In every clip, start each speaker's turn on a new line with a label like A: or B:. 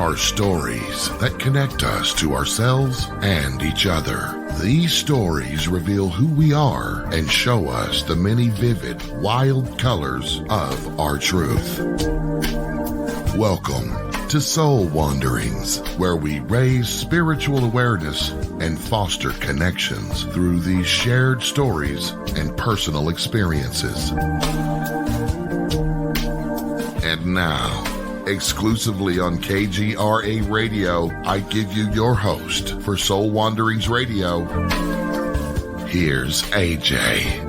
A: are stories that connect us to ourselves and each other. These stories reveal who we are and show us the many vivid, wild colors of our truth. Welcome to Soul Wanderings, where we raise spiritual awareness and foster connections through these shared stories and personal experiences. And now, exclusively on KGRA Radio, I give you your host for Soul Wanderings Radio. Here's AJ.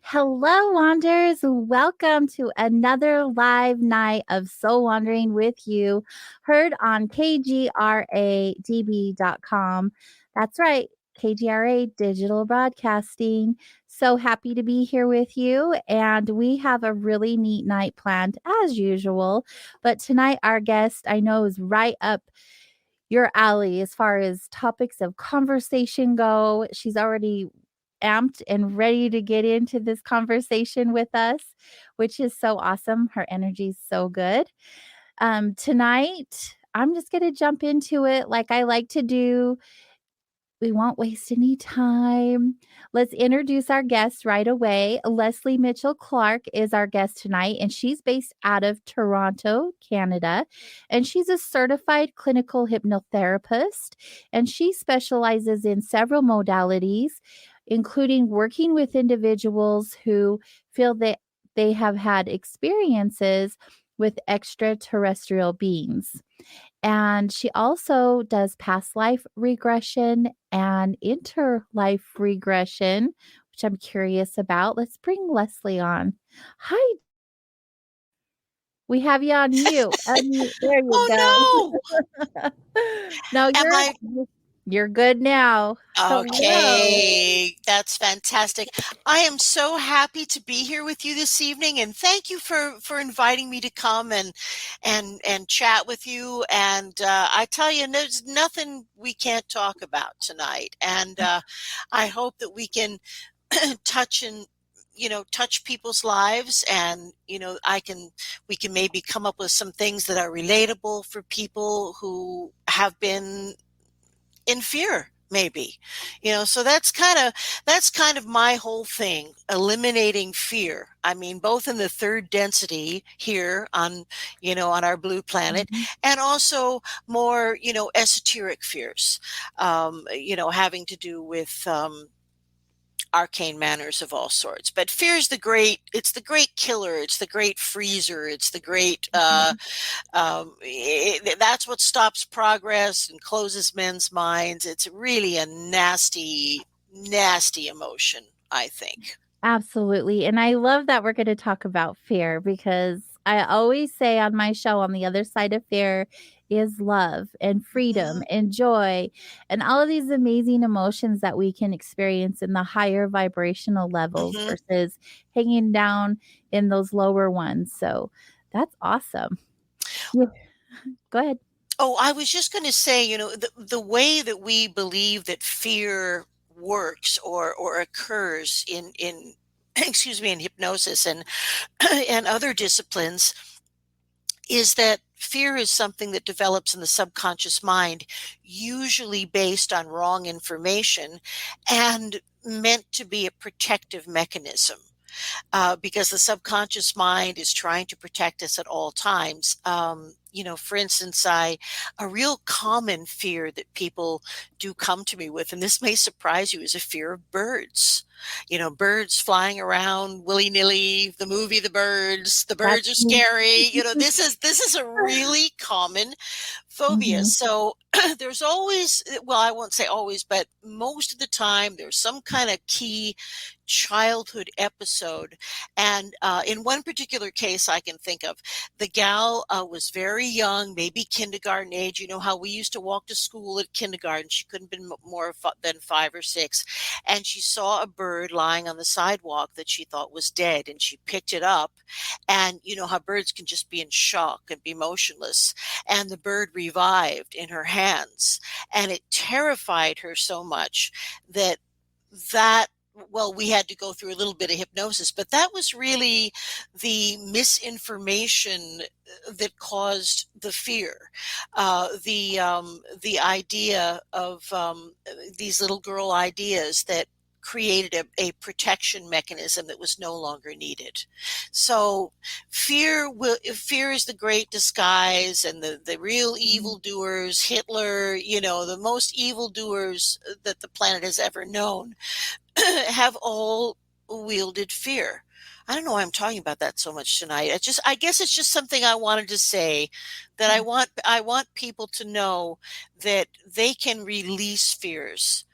B: Hello, Wanderers. Welcome to another live night of Soul Wandering with you, heard on KGRADB.com. That's right, KGRA Digital Broadcasting. So happy to be here with you, and we have a really neat night planned as usual. But tonight, our guest I know is right up your alley as far as topics of conversation go. She's already amped and ready to get into this conversation with us, which is so awesome. Her energy is so good. Tonight, I'm just going to jump into it like I like to do. We won't waste any time. Let's introduce our guest right away. Lesley Mitchell-Clarke is our guest tonight, and she's based out of Toronto, Canada. And she's a certified clinical hypnotherapist, and she specializes in several modalities, including working with individuals who feel that they have had experiences with extraterrestrial beings. And she also does past life regression and interlife regression, which I'm curious about. Let's bring Lesley on. Hi. We have you on mute. There you go.
C: No.
B: No, you're good now.
C: Okay, that's fantastic. I am so happy to be here with you this evening, and thank you for inviting me to come and chat with you. And I tell you, there's nothing we can't talk about tonight. And I hope that we can touch people's lives, and we can maybe come up with some things that are relatable for people who have been in fear, maybe. So that's kind of my whole thing, eliminating fear. I mean, both in the third density here on our blue planet, and also more, esoteric fears, having to do with arcane manners of all sorts. But fear is the great killer. It's the great freezer. It's the great, that's what stops progress and closes men's minds. It's really a nasty, nasty emotion, I think.
B: Absolutely. And I love that we're going to talk about fear, because I always say on my show, on the other side of fear is love and freedom and joy and all of these amazing emotions that we can experience in the higher vibrational levels versus hanging down in those lower ones. So that's awesome. Yeah. Go ahead.
C: Oh, I was just going to say, the way that we believe that fear works or occurs in in hypnosis and other disciplines is that fear is something that develops in the subconscious mind, usually based on wrong information and meant to be a protective mechanism. Because the subconscious mind is trying to protect us at all times. For instance, a real common fear that people do come to me with, and this may surprise you, is a fear of birds. Birds flying around willy-nilly, the movie The Birds. The birds are scary. This is a really common phobia. So there's always, well, I won't say always, but most of the time there's some kind of key childhood episode. And in one particular case I can think of, the gal was very young, maybe kindergarten age. You know how we used to walk to school at kindergarten. She couldn't have been more than 5 or 6. And she saw a bird lying on the sidewalk that she thought was dead. And she picked it up. And you know how birds can just be in shock and be motionless. And the bird revived in her hands. And it terrified her so much that well, we had to go through a little bit of hypnosis, but that was really the misinformation that caused the fear. The idea of these little girl ideas that created a protection mechanism that was no longer needed. So fear is the great disguise, and the real
B: Mhm.
C: evildoers, Hitler, the most evildoers that the planet has ever known, have all wielded fear. I don't know why I'm talking about that so much tonight. I guess it's just something I wanted to say, that
B: Yeah.
C: I want people to know that they can release fears,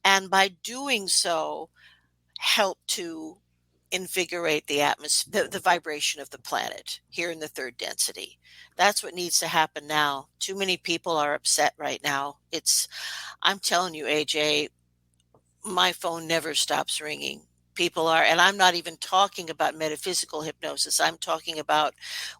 C: and by doing so help to invigorate the atmosphere, the vibration of the planet here in the third density. That's what needs to happen now. Too many people are upset right now. I'm telling you, AJ, my phone never stops ringing. People are, and I'm not even talking about metaphysical hypnosis. I'm talking about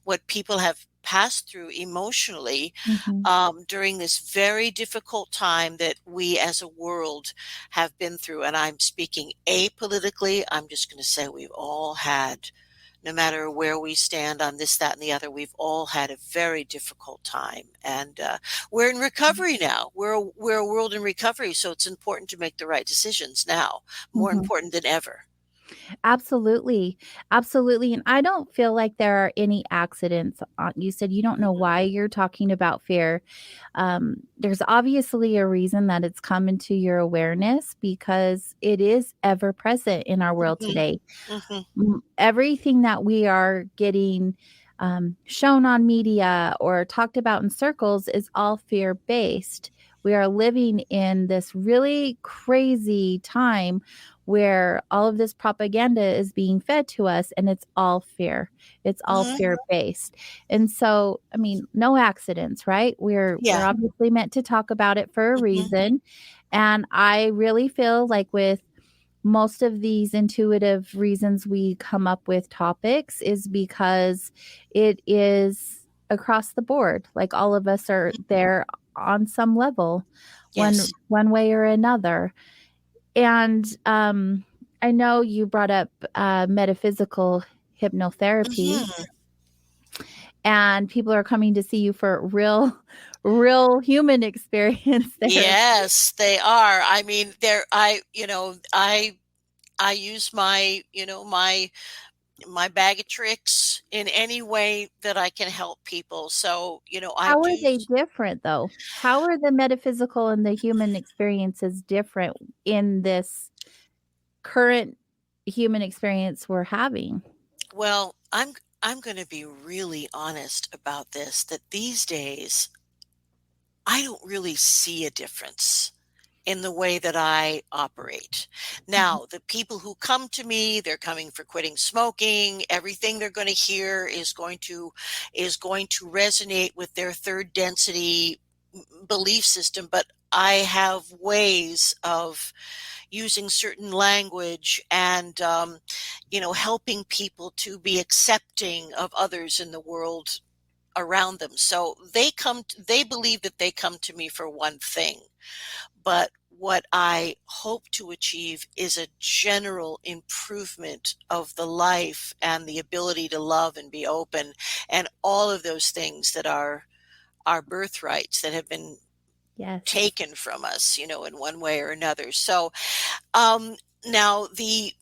C: what people have passed through emotionally
B: Mhm.
C: during this very difficult time that we as a world have been through. And I'm speaking apolitically. I'm just going to say we've all had, no matter where we stand on this, that, and the other, we've all had a very difficult time. And we're in recovery now. We're a world in recovery. So it's important to make the right decisions now, more
B: Mhm.
C: important than ever.
B: Absolutely. Absolutely, and I don't feel like there are any accidents. You said you don't know why you're talking about fear. There's obviously a reason that it's come into your awareness, because it is ever present in our world
C: Hmm.
B: today.
C: Hmm.
B: Everything that we are getting shown on media or talked about in circles is all fear based. We are living in this really crazy time where all of this propaganda is being fed to us, and it's all fear. It's all
C: Hmm.
B: fear based. And so, I mean, no accidents, right? We're
C: Yeah.
B: obviously meant to talk about it for a
C: Hmm.
B: reason. And I really feel like with most of these intuitive reasons we come up with topics is because it is across the board. Like all of us are there on some level,
C: Yes.
B: one way or another. And I know you brought up metaphysical hypnotherapy,
C: Hmm.
B: and people are coming to see you for real human experience there.
C: Yes, they are. I mean, I use my bag of tricks in any way that I can help people. So, I
B: How are
C: do.
B: they different, though? How are the metaphysical and the human experiences different in this current human experience we're having?
C: Well, I'm going to be really honest about this, that these days I don't really see a difference in the way that I operate.
B: Mhm,
C: Now, the people who come to me, they're coming for quitting smoking. Everything they're going to hear is going to resonate with their third density belief system, but I have ways of using certain language and helping people to be accepting of others in the world around them. So they believe that they come to me for one thing, but what I hope to achieve is a general improvement of the life and the ability to love and be open, and all of those things that are our birthrights that have been
B: yes.
C: taken from us, in one way or another. So, um, now the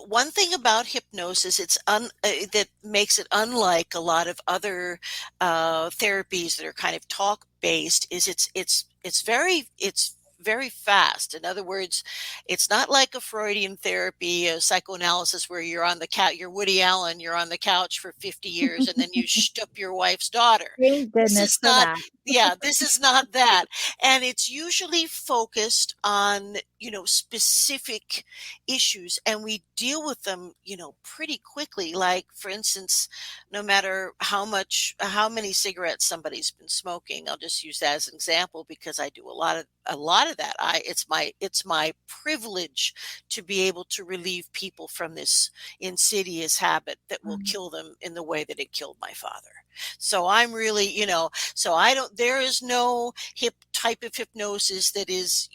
C: one thing about hypnosis, that makes it unlike a lot of other therapies that are kind of talk based, is it's very fast. In other words, it's not like a Freudian therapy, a psychoanalysis, where you're on the couch, you're Woody Allen, you're on the couch for 50 years and then you shtup your wife's daughter.
B: Thank
C: This
B: goodness
C: is
B: for
C: not,
B: that.
C: yeah, this is not that. And it's usually focused on, specific issues, and we deal with them, pretty quickly. Like, for instance, no matter how many cigarettes somebody's been smoking, I'll just use that as an example because I do a lot of that. It's my privilege to be able to relieve people from this insidious habit that will
B: Mm,
C: kill them in the way that it killed my father. So I'm really, so I don't, there is no type of hypnosis that is,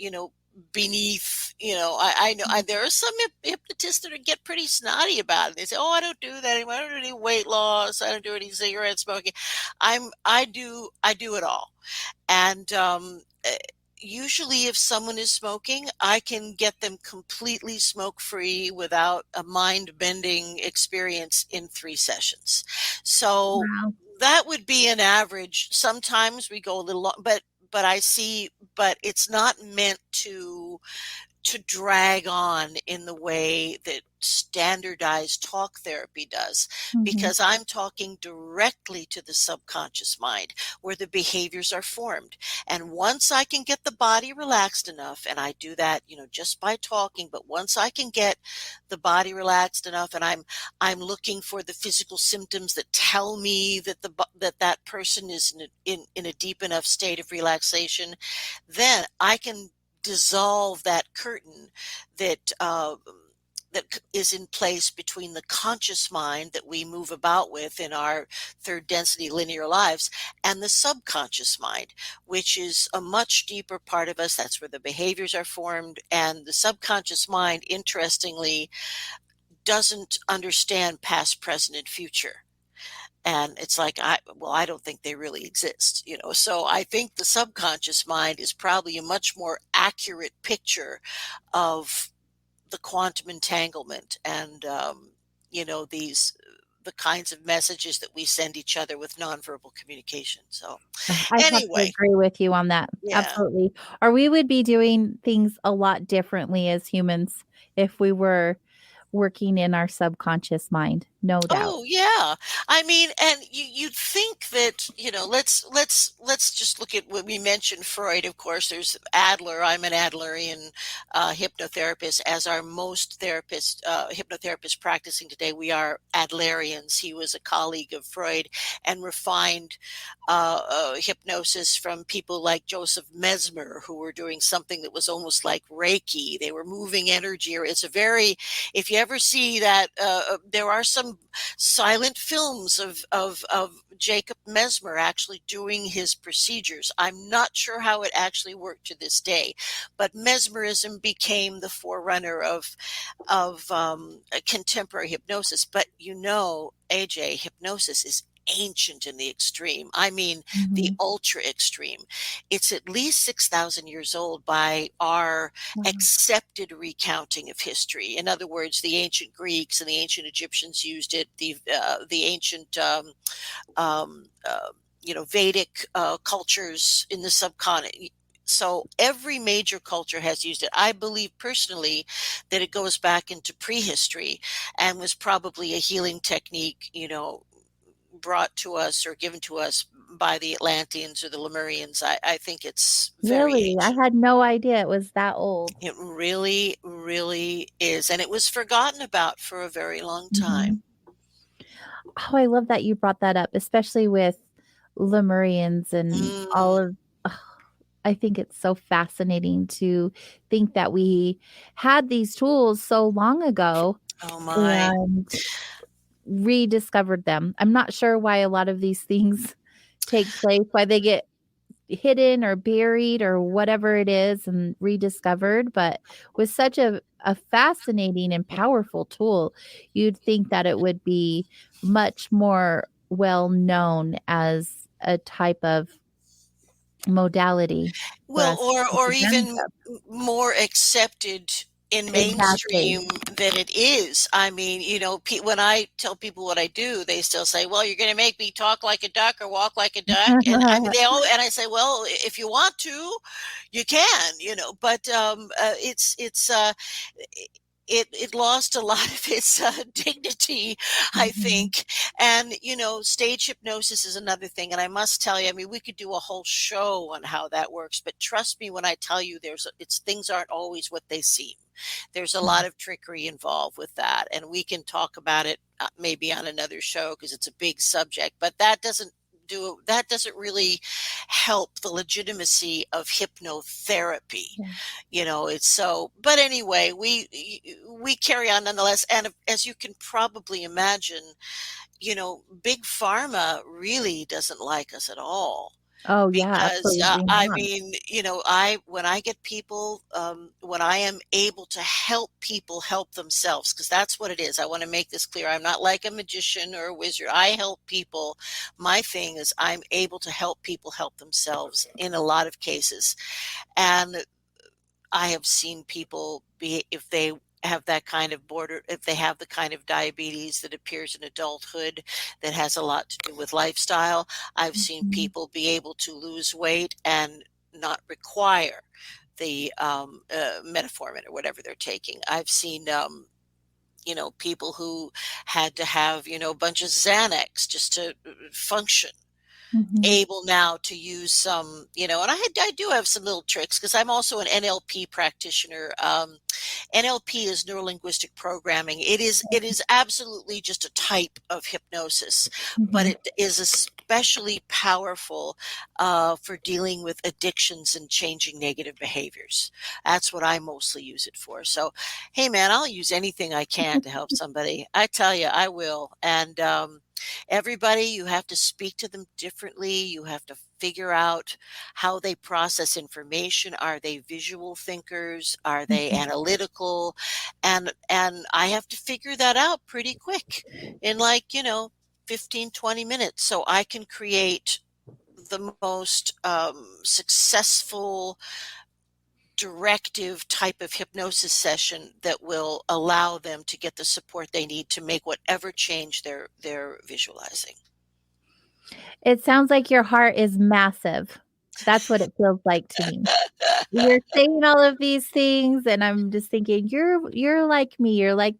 C: beneath, I know there are some hypnotists that get pretty snotty about it. They say, "Oh, I don't do that anymore. I don't do any weight loss. I don't do any cigarette smoking." I do it all. And usually, if someone is smoking, I can get them completely smoke free without a mind bending experience in 3 sessions. So
B: Wow.
C: that would be an average. Sometimes we go a little long, but I see, but it's not meant to drag on in the way that standardized talk therapy does,
B: Hmm.
C: because I'm talking directly to the subconscious mind where the behaviors are formed. And once I can get the body relaxed enough, and I do that, just by talking, but once I can get the body relaxed enough, and I'm looking for the physical symptoms that tell me that that person is in a deep enough state of relaxation, then I can dissolve that curtain that is in place between the conscious mind that we move about with in our third density linear lives and the subconscious mind, which is a much deeper part of us. That's where the behaviors are formed. And the subconscious mind, interestingly, doesn't understand past, present, and future. And it's like, I don't think they really exist. So I think the subconscious mind is probably a much more accurate picture of the quantum entanglement and, these the kinds of messages that we send each other with nonverbal communication. So
B: I have to
C: anyway,
B: agree with you on that.
C: yeah.
B: Absolutely. Or we would be doing things a lot differently as humans if we were working in our subconscious mind, no doubt.
C: Oh yeah. I mean, and you'd think that, let's just look at what we mentioned. Freud, of course. There's Adler. I'm an Adlerian hypnotherapist. As are most hypnotherapists practicing today, we are Adlerians. He was a colleague of Freud and refined hypnosis from people like Joseph Mesmer, who were doing something that was almost like Reiki. They were moving energy. Or it's a very, if you ever see that, there are some silent films of Jacob Mesmer actually doing his procedures. I'm not sure how it actually worked to this day, but mesmerism became the forerunner of contemporary hypnosis. But AJ, hypnosis is ancient in the extreme. I mean, the
B: Mhm.
C: ultra extreme. It's at least 6,000 years old by our
B: Wow.
C: accepted recounting of history. In other words, the ancient Greeks and the ancient Egyptians used it. The ancient um, uh, Vedic cultures in the subcontinent. So every major culture has used it. I believe personally that it goes back into prehistory and was probably a healing technique, brought to us or given to us by the Atlanteans or the Lemurians. I think it's very
B: Really? I
C: ancient.
B: had no idea it was that old.
C: It really, really is. And it was forgotten about for a very long time.
B: Mhm. Oh, I love that you brought that up, especially with Lemurians and all
C: Mm,
B: of ugh, I think it's so fascinating to think that we had these tools so long ago
C: oh my.
B: and rediscovered them. I'm not sure why a lot of these things take place, why they get hidden or buried or whatever it is and rediscovered, but with such a fascinating and powerful tool, you'd think that it would be much more well known as a type of modality for
C: Well,
B: us to take
C: or
B: advantage
C: even
B: of.
C: more accepted in
B: Exactly.
C: mainstream than it is. I mean, when I tell people what I do, they still say, "Well, you're going to make me talk like a duck or walk like a duck." And I mean, and I say, "Well, if you want to, you can." But it lost a lot of its dignity, I
B: Mhm.
C: think. And stage hypnosis is another thing. And I must tell you, I mean, we could do a whole show on how that works, but trust me when I tell you, things aren't always what they seem. There's a lot of trickery involved with that, and we can talk about it maybe on another show because it's a big subject. But that doesn't really help the legitimacy of hypnotherapy.
B: Yeah.
C: It's so. But anyway, we carry on nonetheless. And as you can probably imagine, big pharma really doesn't like us at all.
B: Oh, yeah,
C: because
B: absolutely
C: I
B: not.
C: mean, I when I get people, when I am able to help people help themselves, because that's what it is. I want to make this clear. I'm not like a magician or a wizard. I help people. My thing is I'm able to help people help themselves in a lot of cases. And I have seen people be, if they have that kind of if they have the kind of diabetes that appears in adulthood that has a lot to do with lifestyle, I've seen
B: Mhm,
C: people be able to lose weight and not require the metformin or whatever they're taking. I've seen, people who had to have, a bunch of Xanax just to function,
B: mhm,
C: able now to use some, and I do have some little tricks because I'm also an NLP practitioner. NLP is neuro-linguistic programming. It is absolutely just a type of hypnosis, but
B: mhm.
C: it is especially powerful for dealing with addictions and changing negative behaviors. That's what I mostly use it for. So, hey man, I'll use anything I can to help somebody. I tell you, I will. And everybody, you have to speak to them differently. You have to figure out how they process information. Are they visual thinkers? Are they
B: Mhm.
C: analytical? And I have to figure that out pretty quick in, like, 15, 20 minutes, so I can create the most successful directive type of hypnosis session that will allow them to get the support they need to make whatever change they're visualizing.
B: It sounds like your heart is massive. That's what it feels like to me. You're saying all of these things, and I'm just thinking, you're like me. You're like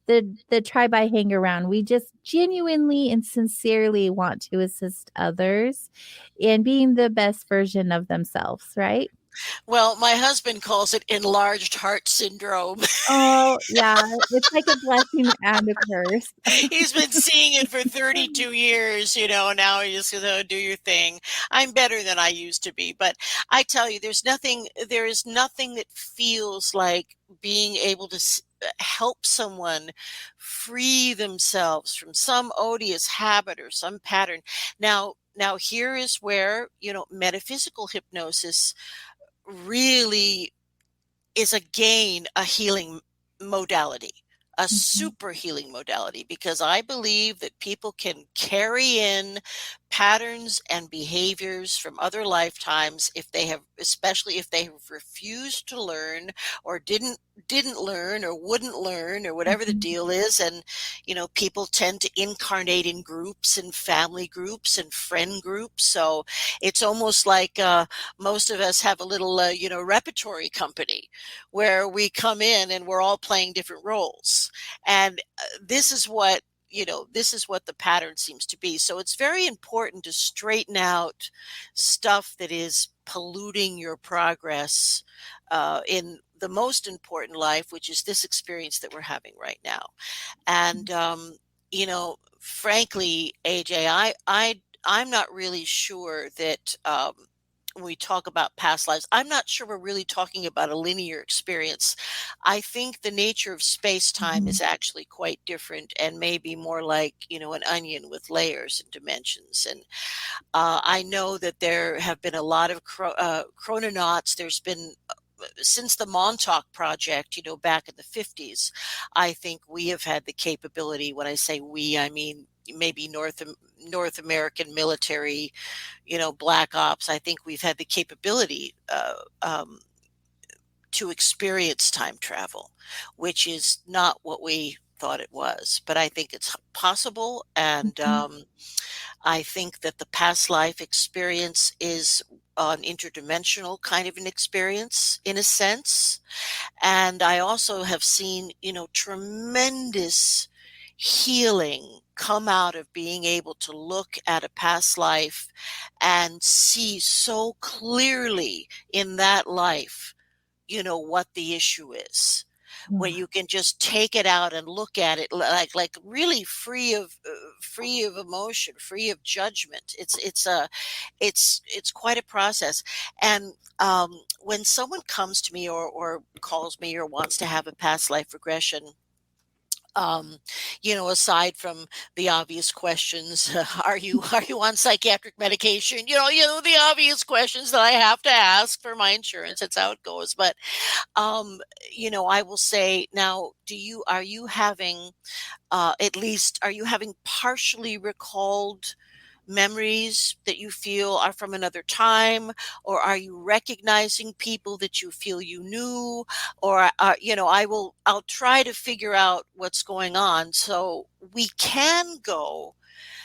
B: the tribe I hang around. We just genuinely and sincerely want to assist others in being the best version of themselves, right?
C: Well, my husband calls it enlarged heart syndrome.
B: Oh, yeah. It's like a blessing and a curse.
C: He's been seeing it for 32 years, now he just goes, "Oh, do your thing." I'm better than I used to be, but I tell you, there is nothing that feels like being able to help someone free themselves from some odious habit or some pattern. Now here is where, metaphysical hypnosis really is again a healing modality, a
B: Mhm,
C: super healing modality, because I believe that people can carry in patterns and behaviors from other lifetimes if they have, especially if they have refused to learn or didn't learn or wouldn't learn or whatever the
B: mhm,
C: deal is. And people tend to incarnate in groups and family groups and friend groups, so it's almost like most of us have a little repertory company where we come in and we're all playing different roles. And this is what the pattern seems to be. So it's very important to straighten out stuff that is polluting your progress in the most important life, which is this experience that we're having right now. And frankly, AJ, I'm not really sure that when we talk about past lives, I'm not sure we're really talking about a linear experience. I think the nature of space time
B: mhm,
C: is actually quite different and maybe more like, an onion with layers and dimensions. And I know that there have been a lot of chrononauts. There's been since the Montauk Project, back in the 50s, I think we have had the capability. When I say we, I mean maybe North American military, black ops. I think we've had the capability to experience time travel, which is not what we thought it was. But I think it's possible, and
B: mhm,
C: I think that the past life experience is an interdimensional kind of an experience in a sense. And I also have seen, tremendous healing come out of being able to look at a past life and see so clearly in that life, what the issue is, where
B: yeah.
C: you can just take it out and look at it like really free of emotion, free of judgment. It's quite a process. And when someone comes to me or calls me or wants to have a past life regression, um, aside from the obvious questions, are you on psychiatric medication? The obvious questions that I have to ask for my insurance. That's how it goes. But um, I will say now, are you having at least are you having partially recalled memories that you feel are from another time, or are you recognizing people that you feel you knew, or I'll try to figure out what's going on so we can go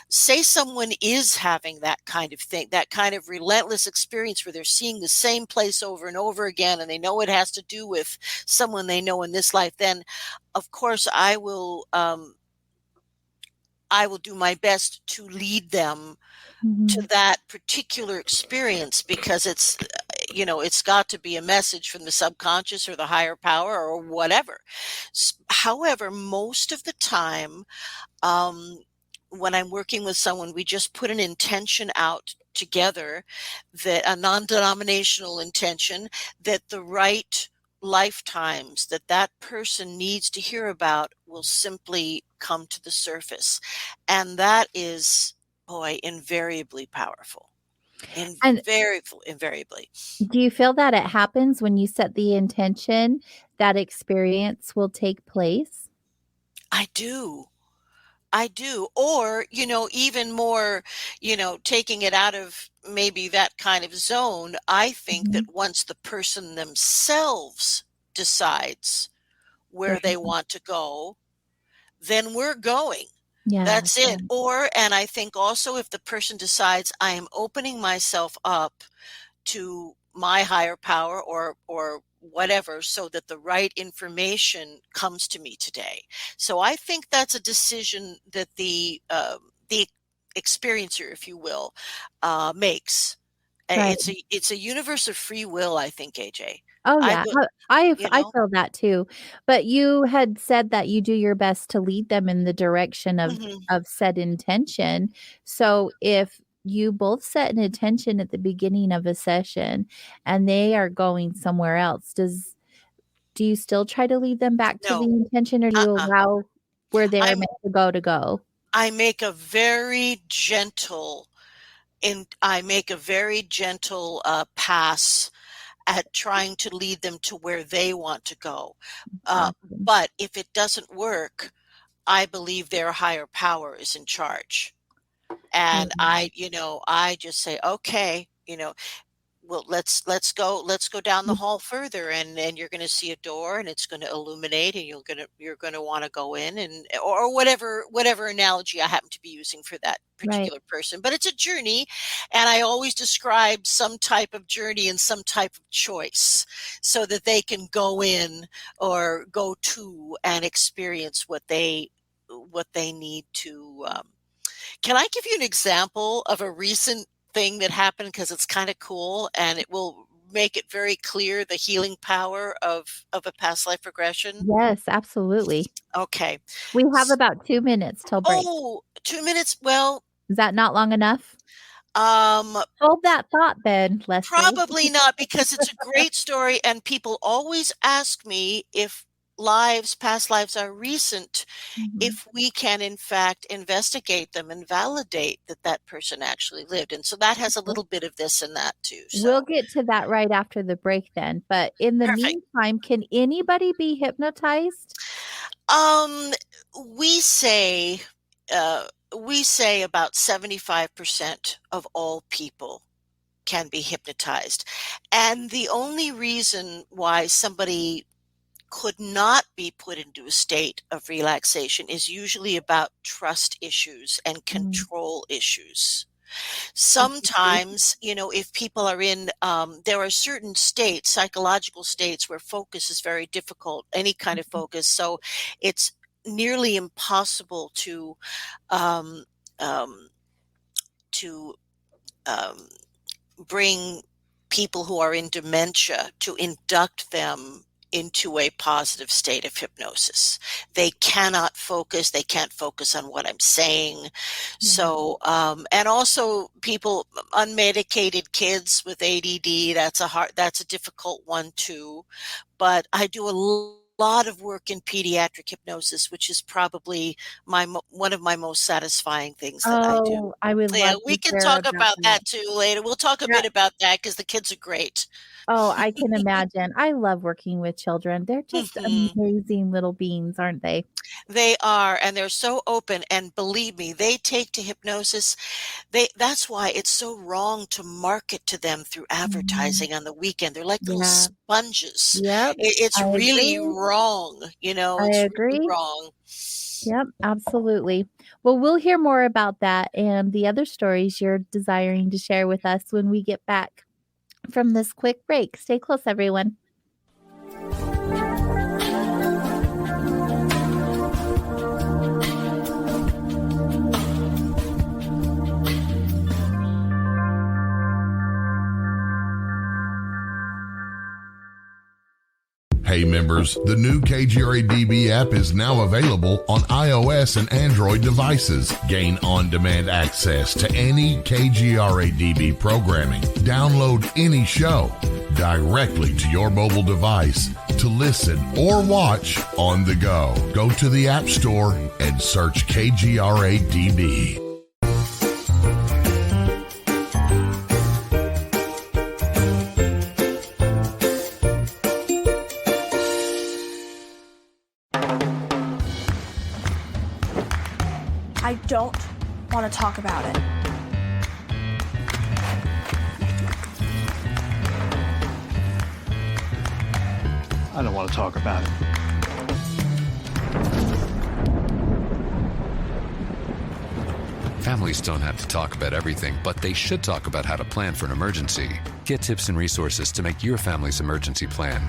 C: say someone is having that kind of thing, that kind of relentless experience where they're seeing the same place over and over again, and they know it has to do with someone they know in this life. Then of course I will do my best to lead them to
B: Mhm.
C: that particular experience, because it's got to be a message from the subconscious or the higher power or whatever. However, most of the time, um, when I'm working with someone, we just put an intention out together, that a non-denominational intention, that the right lifetimes that that person needs to hear about will simply come to the surface. And that is, boy, invariably powerful.
B: And
C: Invariably.
B: do you feel that it happens when you set the intention that experience will take place?
C: I do. I do. Or, even more, taking it out of maybe that kind of zone, I think that
B: Mhm.
C: once the person themselves decides
B: They're
C: where they want to go, then we're going.
B: yeah,
C: That's
B: yeah,
C: it. And I think also, if the person decides I am opening myself up to my higher power or whatever, so that the right information comes to me today. So I think that's a decision that the experiencer, if you will, makes.
B: right.
C: It's a universe of free will, I think, AJ.
B: Oh,
C: I
B: yeah.
C: would, you
B: I
C: know.
B: feel that too. But you had said that you do your best to lead them in the direction
C: Mhm.
B: of said intention. So if you both set an intention at the beginning of a session and they are going somewhere else, do you still try to lead them back to the
C: No.
B: intention, or do you
C: Uh-uh.
B: allow where they are
C: I'm
B: meant to go to go?
C: I make a very gentle I make a very gentle pass at trying to lead them to where they want to go. Uh,
B: Awesome.
C: but if it doesn't work, I believe their higher power is in charge.
B: Yeah,
C: And I just say, okay, well, let's go down the hall further, and you're going to see a door, and it's going to illuminate, and you're going to want to go in, and or whatever analogy I happen to be using for that
B: right.
C: particular person. But it's a journey, and I always describe some type of journey and some type of choice, so that they can go in or go to and experience what they need to. Can I give you an example of a recent thing that happened, because it's kind of cool and it will make it very clear the healing power of a past life regression?
B: Yes, absolutely.
C: Okay.
B: We have
C: S-
B: about 2 minutes till break.
C: Oh, 2 minutes. Well,
B: Is that not long enough?
C: um,
B: Hold that thought then, Leslie.
C: probably not, because it's a great story, and people always ask me if past lives are recent,
B: Mhm.
C: if we can in fact investigate them and validate that that person actually lived. And so that has a
B: Okay.
C: little bit of this and that too.
B: We'll
C: So
B: get to that right after the break then, but in the
C: perfect.
B: meantime, can anybody be hypnotized?
C: Um, we say uh, we say about 75% of all people can be hypnotized. And the only reason why somebody could not be put into a state of relaxation is usually about trust issues and
B: Mm,
C: control issues.
B: interesting.
C: Sometimes, if people are there are certain states, psychological states, where focus is very difficult, any kind of focus. So it's nearly impossible um, um, to um, bring people who are in dementia, to induct them into a positive state of hypnosis. They cannot focus. They can't focus on what I'm saying.
B: Yeah.
C: So, and also people, unmedicated kids with ADD, that's a difficult one too. But I do a lot of work in pediatric hypnosis, which is probably one of my most satisfying things that I do.
B: Oh, I would
C: Yeah,
B: love
C: we
B: to
C: can
B: hear
C: talk
B: about
C: about
B: that.
C: that too later. We'll talk a
B: Yeah.
C: bit about that because the kids are great.
B: Oh, I can imagine. I love working with children. They're just
C: Mhm.
B: amazing little beings, aren't they?
C: They are, and they're so open. And believe me, they take to hypnosis. That's why it's so wrong to market to them through
B: Mhm.
C: advertising on the weekend. They're like little
B: Yeah.
C: sponges.
B: Yep.
C: It's
B: I
C: really
B: agree.
C: wrong.
B: I
C: It's really
B: agree.
C: wrong.
B: Yep, absolutely. Well, we'll hear more about that and the other stories you're desiring to share with us when we get back from this quick break. Stay close, everyone.
A: Hey members, the new KGRA-DB app is now available on iOS and Android devices. Gain on-demand access to any KGRA-DB programming. Download any show directly to your mobile device to listen or watch on the go. Go to the App Store and search KGRA-DB.
D: I don't want to talk about it.
E: I don't want to talk about it.
F: Families don't have to talk about everything, but they should talk about how to plan for an emergency. Get tips and resources to make your family's emergency plan.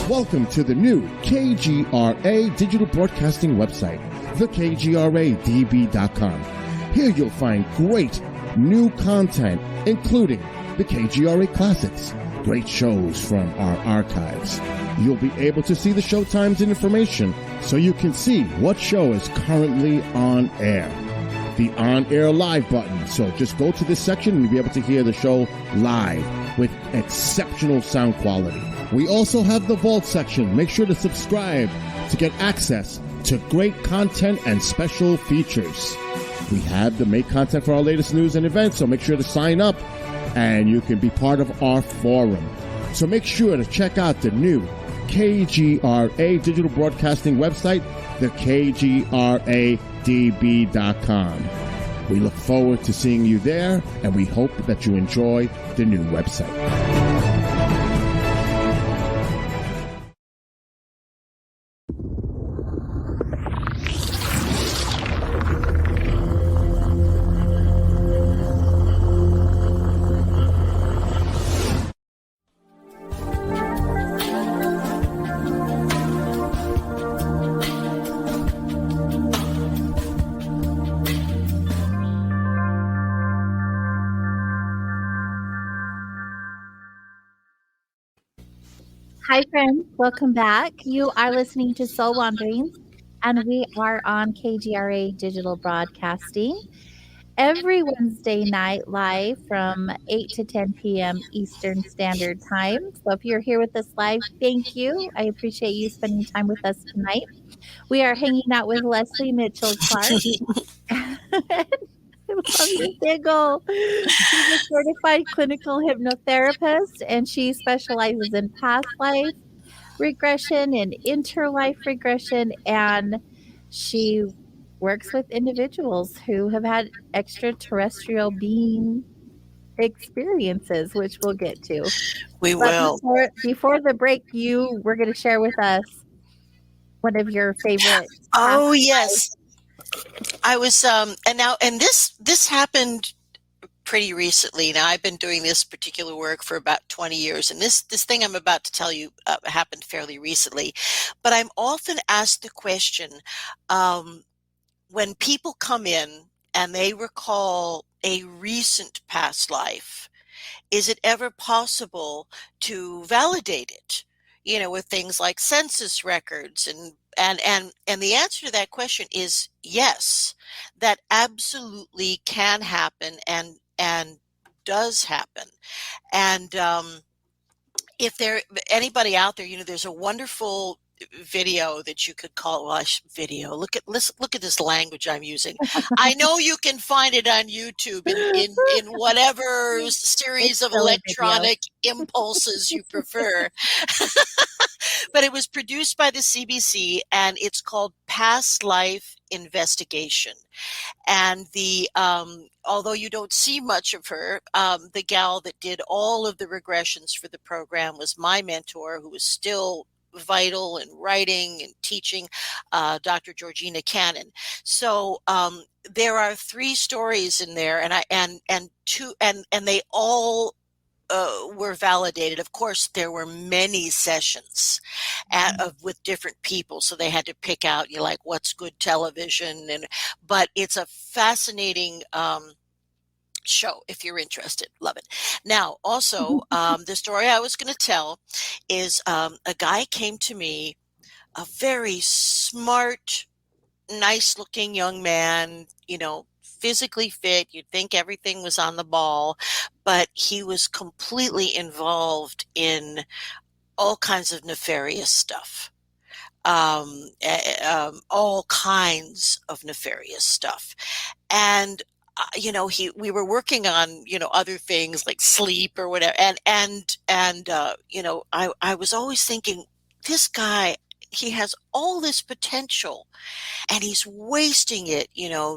G: Welcome to the new KGRA digital broadcasting website, thekgradb.com. Here you'll find great new content, including the KGRA Classics, great shows from our archives. You'll be able to see the show times and information so you can see what show is currently on air. The on-air live button. So just go to this section and you'll be able to hear the show live with exceptional sound quality. We also have the Vault section. Make sure to subscribe to get access to great content and special features. We have the make content for our latest news and events, so make sure to sign up and you can be part of our forum. So make sure to check out the new KGRA digital broadcasting website, thekgradb.com. We look forward to seeing you there, and we hope that you enjoy the new website.
B: Hi, friends. Welcome back. You are listening to Soul Wanderings, and we are on KGRA Digital Broadcasting every Wednesday night live from 8 to 10 p.m. Eastern Standard Time. So if you're here with us live, thank you. I appreciate you spending time with us tonight. We are hanging out with Lesley Mitchell-Clarke. I love your giggle. She's a certified clinical hypnotherapist, and she specializes in past life regression and interlife regression, and she works with individuals who have had extraterrestrial being experiences, which we'll get to.
C: We
B: But
C: will.
B: before the break, you were going to share with us one of your favorite.
C: Oh, yes. I was, and this happened pretty recently. Now, I've been doing this particular work for about 20 years, and this thing I'm about to tell you happened fairly recently. But I'm often asked the question, when people come in and they recall a recent past life, is it ever possible to validate it, with things like census records? And the answer to that question is yes, that absolutely can happen and does happen. And if there anybody out there, there's a wonderful video that you could call video. Look at this language I'm using. I know you can find it on YouTube in whatever
B: It's
C: series of
B: still a video.
C: electronic impulses you prefer. But it was produced by the CBC, and it's called Past Life Investigation. And although you don't see much of her, the gal that did all of the regressions for the program was my mentor, who is still vital in writing and teaching, Dr. Georgina Cannon. So there are 3 stories in there, and they all were validated. Of course, there were many sessions with different people, so they had to pick out, what's good television, but it's a fascinating show if you're interested. Love it. Now, also, the story I was going to tell is a guy came to me, a very smart, nice looking young man, physically fit. You'd think everything was on the ball, but he was completely involved in all kinds of nefarious stuff. All kinds of nefarious stuff. And we were working on, other things like sleep or whatever. I was always thinking, this guy, he has all this potential and he's wasting it,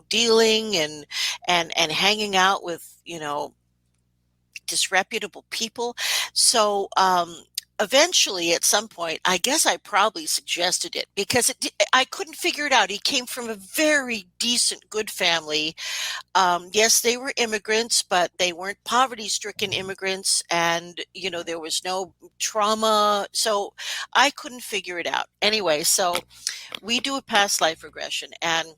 C: dealing and hanging out with, disreputable people. So, eventually at some point, I guess I probably suggested it because I couldn't figure it out. He came from a very decent, good family. Yes, they were immigrants, but they weren't poverty-stricken immigrants, and there was no trauma. So I couldn't figure it out. Anyway, so we do a past life regression, and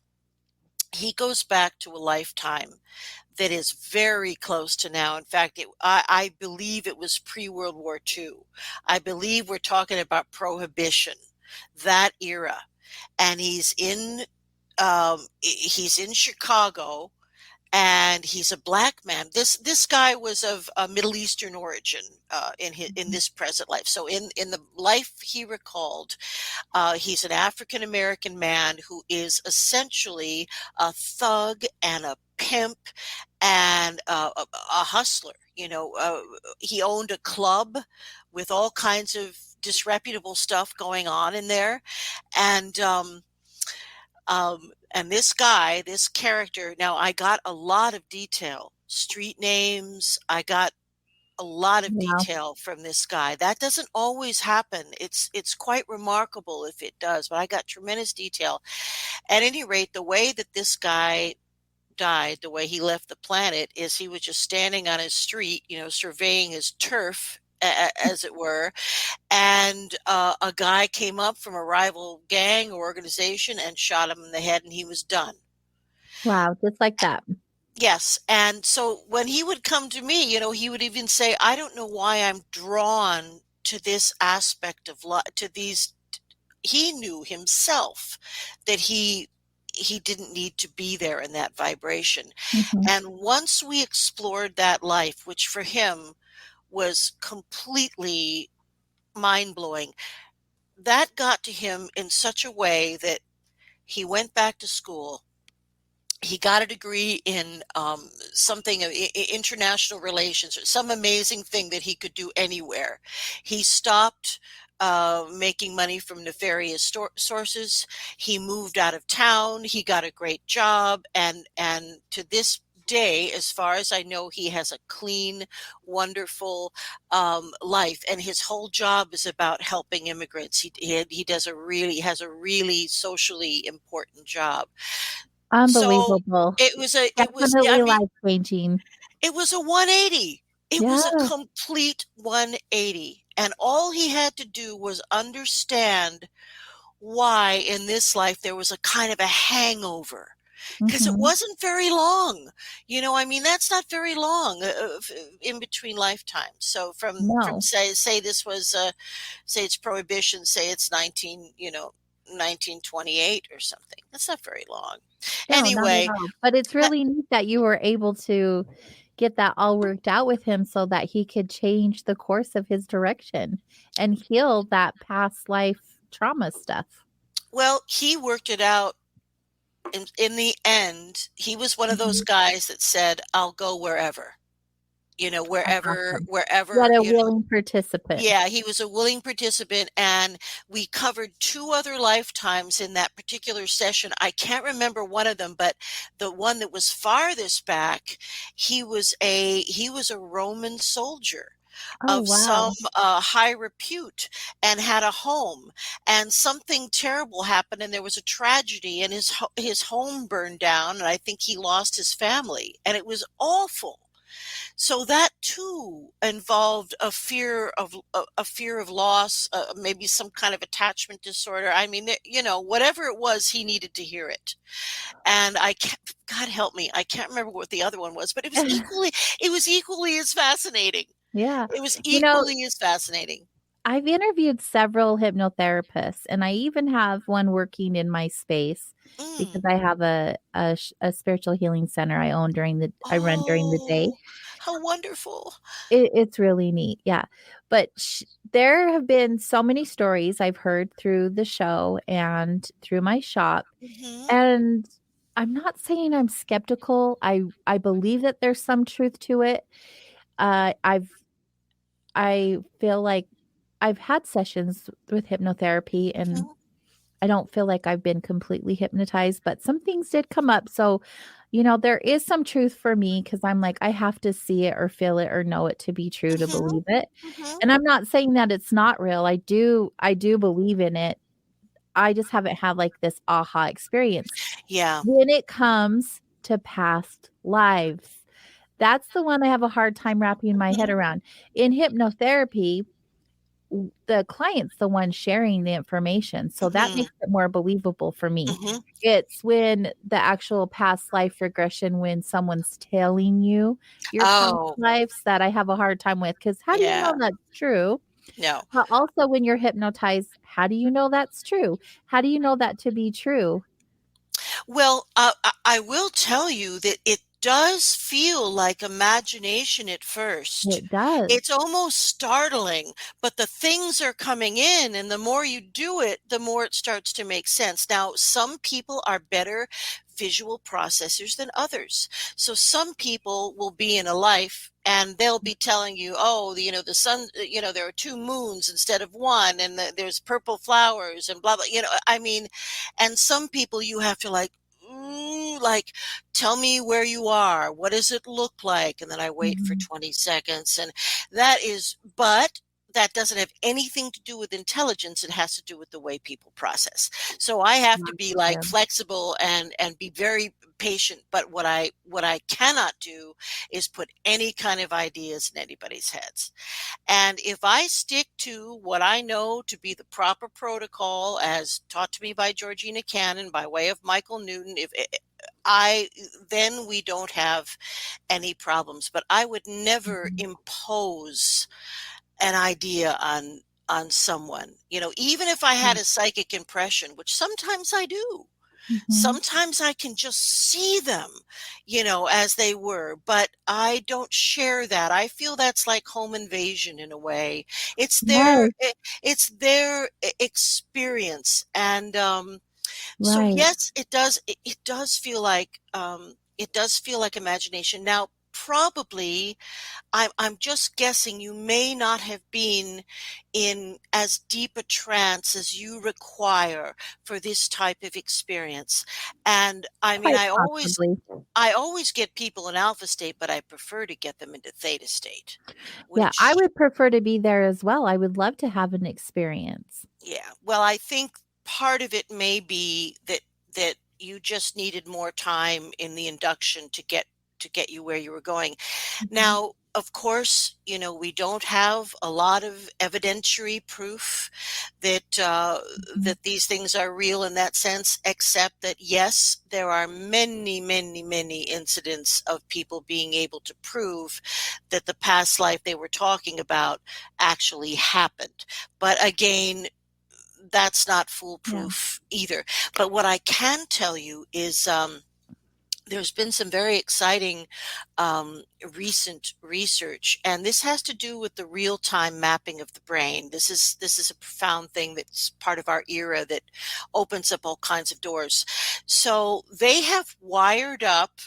C: he goes back to a lifetime that is very close to now. In fact, I believe it was pre-World War II. I believe we're talking about Prohibition, that era, and he's in Chicago, and he's a black man. This guy was of Middle Eastern origin in this present life. So in the life he recalled, he's an African American man who is essentially a thug and a pimp and a hustler. He owned a club with all kinds of disreputable stuff going on in there, and this guy, this character. Now, I got a lot of detail, street names. I got a lot of
B: Wow.
C: detail from this guy. That doesn't always happen. It's quite remarkable if it does, but I got tremendous detail. At any rate, the way that this guy died, the way he left the planet, is he was just standing on his street, surveying his turf, as it were, and a guy came up from a rival gang or organization and shot him in the head, and he was done.
B: Wow, just like that.
C: Yes. And so when he would come to me, he would even say, I don't know why I'm drawn to this aspect of life, to these. He knew himself that he didn't need to be there in that vibration.
B: Mhm.
C: And once we explored that life, which for him was completely mind-blowing, that got to him in such a way that he went back to school. He got a degree in something international relations, or some amazing thing that he could do anywhere. He stopped making money from nefarious sources. He moved out of town. He got a great job, and to this day, as far as I know, he has a clean, wonderful life, and his whole job is about helping immigrants. He has a really socially important job. So
B: Unbelievable.
C: it was I
B: Definitely
C: mean,
B: life-changing.
C: it was a 180. It was a
B: Yeah.
C: complete 180. And all he had to do was understand why in this life there was a kind of a hangover. Because it
B: Mhm.
C: wasn't very long. That's not very long in between lifetimes. So from
B: No.
C: say this was say it's Prohibition, say it's 1928 or something. That's not very long.
B: No, not
C: Anyway,
B: at all. But it's
C: that,
B: really neat that you were able to get that all worked out with him so that he could change the course of his direction and heal that past life trauma stuff.
C: Well, he worked it out. In the end, he was one of those guys that said, "I'll go wherever."
B: Awesome.
C: Wherever,
B: What a willing participant.
C: Yeah, he was a willing participant, and we covered 2 other lifetimes in that particular session. I can't remember one of them, but the one that was farthest back, he was a Roman soldier
B: Oh,
C: of some
B: wow.
C: high repute, and had a home, and something terrible happened, and there was a tragedy, and his home burned down, and I think he lost his family, and it was awful. So that too involved a fear of loss, maybe some kind of attachment disorder. I mean, whatever it was, he needed to hear it. And I can't, God help me, I can't remember what the other one was, but it was equally as fascinating.
B: Yeah.
C: It was
B: You know,
C: equally as fascinating.
B: I've interviewed several hypnotherapists, and I even have one working in my space because I have a spiritual healing center I run during the day.
C: Oh, how wonderful.
B: It's really neat, yeah. But there have been so many stories I've heard through the show and through my shop,
C: Mhm.
B: and I'm not saying I'm skeptical. I believe that there's some truth to it. I feel like I've had sessions with hypnotherapy, and
C: Mhm.
B: I don't feel like I've been completely hypnotized, but some things did come up. So, there is some truth for me because I'm like, I have to see it or feel it or know it to be true to
C: Mhm.
B: believe it.
C: Mhm.
B: And I'm not saying that it's not real. I do believe in it. I just haven't had like this aha experience.
C: Yeah.
B: When it comes to past lives, that's the one I have a hard time wrapping my head
C: Mhm.
B: around. In hypnotherapy, the client's the one sharing the information, so that
C: Mhm.
B: makes it more believable for me.
C: Mhm.
B: It's when the actual past life regression, when someone's telling you your past
C: Oh,
B: lives, that I have a hard time with, because how do you know
C: yeah.
B: that's true?
C: No.
B: But also when you're hypnotized, how do you know that's true? How do you know that to be true?
C: Well, I will tell you that it does feel like imagination at first.
B: It does.
C: It's almost startling, but the things are coming in, and the more you do it, the more it starts to make sense. Now, some people are better visual processors than others. So some people will be in a life and they'll be telling you, oh, the sun, there are 2 moons instead of 1, and there's purple flowers and blah, blah, I mean, and some people you have to like, ooh, like, tell me where you are. What does it look like? And then I wait for
B: Mhm.
C: 20 seconds. And but that doesn't have anything to do with intelligence. It has to do with the way people process. So I have to be like
B: Gotcha.
C: flexible and be very patient. But what I cannot do is put any kind of ideas in anybody's heads. And if I stick to what I know to be the proper protocol as taught to me by Georgina Cannon by way of Michael Newton, if I then we don't have any problems. But I would never
B: Mhm.
C: impose an idea on someone. Even if I had a psychic impression, which sometimes I do.
B: Mhm.
C: Sometimes I can just see them, as they were, but I don't share that. I feel that's like home invasion in a way. It's their
B: Right,
C: experience, and so
B: right.
C: yes, it does feel like imagination. Now, probably I'm just guessing you may not have been in as deep a trance as you require for this type of experience. And I mean,
B: Quite possibly.
C: I always get people in alpha state, but I prefer to get them into theta state,
B: Yeah, I
C: which,
B: would prefer to be there as well. I would love to have an experience.
C: yeah, well, I think part of it may be that you just needed more time in the induction to get you where you were going.
B: Mhm,
C: Now, of course, we don't have a lot of evidentiary proof
B: mhm,
C: that these things are real in that sense, except that yes, there are many, many, many incidents of people being able to prove that the past life they were talking about actually happened. But again, that's not
B: yeah,
C: foolproof either. But what I can tell you is there's been some very exciting recent research, and this has to do with the real-time mapping of the brain. This is a profound thing that's part of our era that opens up all kinds of doors. So they have wired up.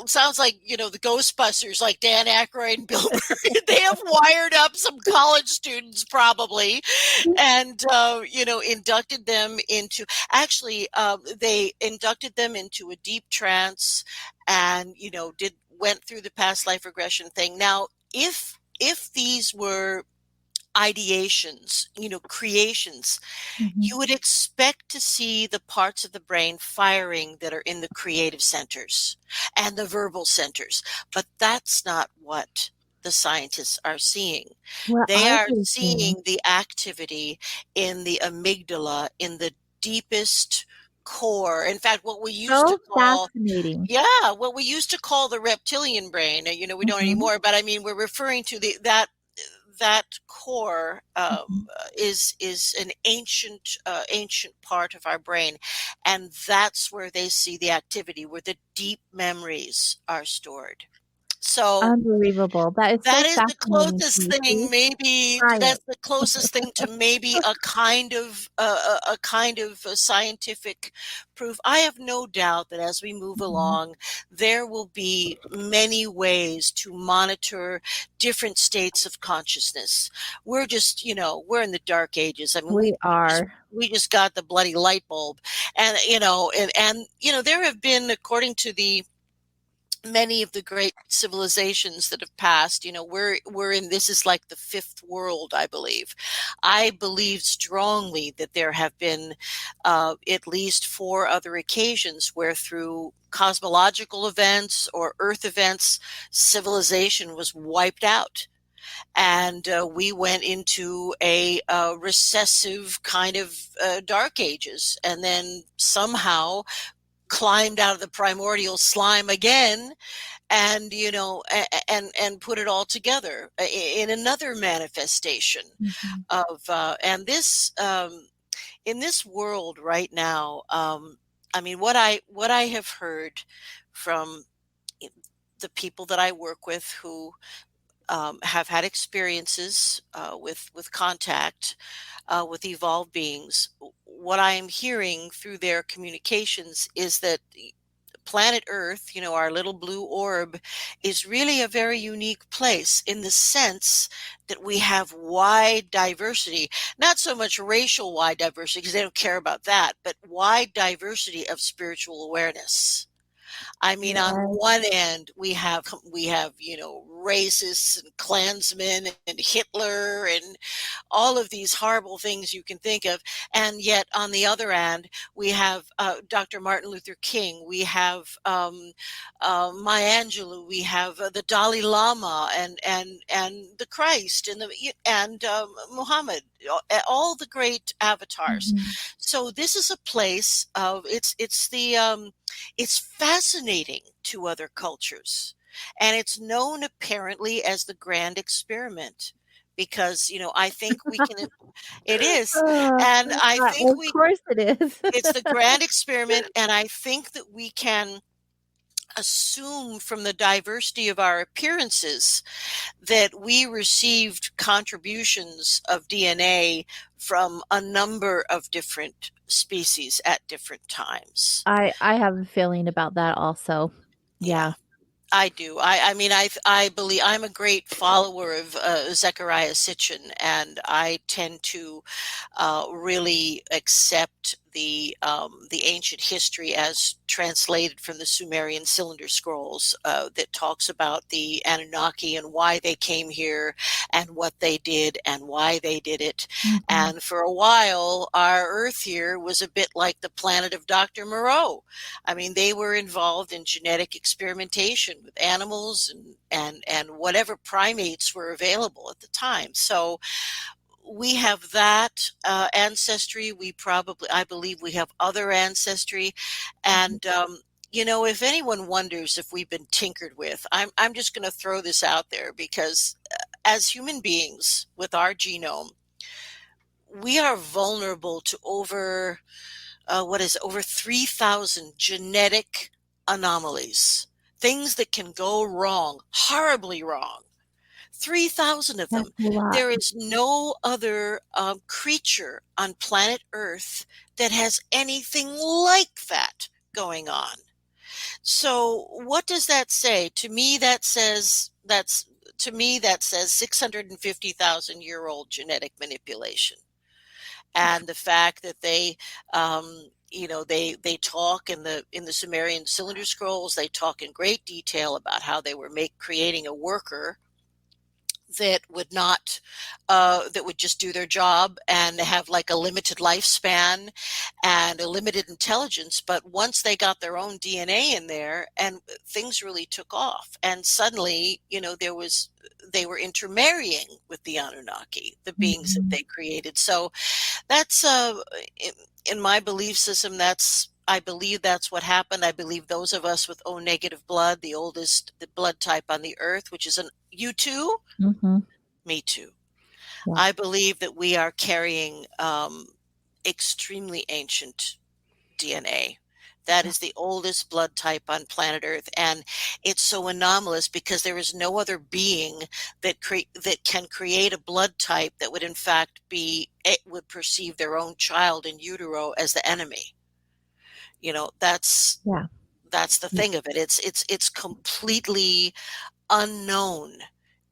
C: Sounds like the Ghostbusters, like Dan Aykroyd and Bill Murray. They have wired up some college students probably, and inducted them into. Actually, they inducted them into a deep trance, and went through the past life regression thing. Now, if these were ideations, creations, you would expect to see the parts of the brain firing that are in the creative centers and the verbal centers, but that's not what the scientists are seeing.
B: What
C: They
B: are
C: are
B: they seeing?
C: seeing the activity in the amygdala, in the deepest core. In fact, what we used to
B: So
C: call
B: fascinating.
C: yeah, what we used to call the reptilian brain. We don't
B: Mhm,
C: anymore, but I mean, we're referring to that core
B: mhm.
C: is an ancient part of our brain, and that's where they see the activity, where the deep memories are stored. So
B: Unbelievable. That is so
C: that is the
B: fascinating,
C: closest
B: Casey.
C: thing, maybe
B: Science.
C: that's the closest thing to maybe a kind of a scientific proof. I have no doubt that as we move
B: Mhm.
C: along, there will be many ways to monitor different states of consciousness. We're just, we're in the dark ages. I mean,
B: We
C: just
B: are.
C: we just got the bloody light bulb, and there have been, according to the many of the great civilizations that have passed, we're in, this is like the fifth world. I believe strongly that there have been at least four other occasions where, through cosmological events or earth events, civilization was wiped out, and we went into a recessive kind of dark ages, and then somehow climbed out of the primordial slime again, and and put it all together in another manifestation
B: Mhm,
C: of and this in this world right now. I mean, what I have heard from the people that I work with, who have had experiences with contact with evolved beings, what I am hearing through their communications is that planet Earth, our little blue orb, is really a very unique place, in the sense that we have wide diversity, not so much racial wide diversity, because they don't care about that, but wide diversity of spiritual awareness. I mean, on
B: yes.
C: one end, we have racists and Klansmen and Hitler and all of these horrible things you can think of. And yet, on the other hand, we have Dr. Martin Luther King, we have Maya Angelou, we have the Dalai Lama, and the Christ, and Muhammad, all the great avatars.
B: Mhm.
C: So this is a place of it's fascinating to other cultures, and it's known apparently as the grand experiment, because I think we can. It is,
B: Oh,
C: and I think
B: of course it is.
C: it's the grand experiment, and I think that we can assume from the diversity of our appearances that we received contributions of DNA from a number of different species at different times.
B: I have a feeling about that also.
C: Yeah.
B: Yeah.
C: I do. I mean, I believe, I'm a great follower of Zecharia Sitchin, and I tend to really accept the ancient history as translated from the Sumerian cylinder scrolls, that talks about the Anunnaki and why they came here and what they did and why they did it.
B: Mhm,
C: And for a while, our Earth here was a bit like the planet of Dr. Moreau. I mean, they were involved in genetic experimentation with animals and whatever primates were available at the time. So we have that ancestry. I believe we have other ancestry.
B: mhm.
C: And, if anyone wonders if we've been tinkered with, I'm just going to throw this out there, because as human beings with our genome, we are vulnerable to over 3,000 genetic anomalies, things that can go wrong, horribly wrong. 3,000 of them.
B: That's a lot.
C: There is no other creature on planet Earth that has anything like that going on. So what does that say? To me, that says 650,000-year-old genetic manipulation. And the fact that they they talk in the Sumerian cylinder scrolls, they talk in great detail about how they were creating a worker that would not that would just do their job and have like a limited lifespan and a limited intelligence. But once they got their own DNA in there, and things really took off, and suddenly they were intermarrying with the Anunnaki, the beings that they created. So that's in my belief system, I believe that's what happened. I believe those of us with O negative blood, the blood type on the earth, which is you too?
B: Mm-hmm.
C: Me too.
B: Yeah.
C: I believe that we are carrying extremely ancient DNA. That is the oldest blood type on planet Earth. And it's so anomalous because there is no other being that can create a blood type that would in fact would perceive their own child in utero as the enemy. That's the thing of it. It's completely unknown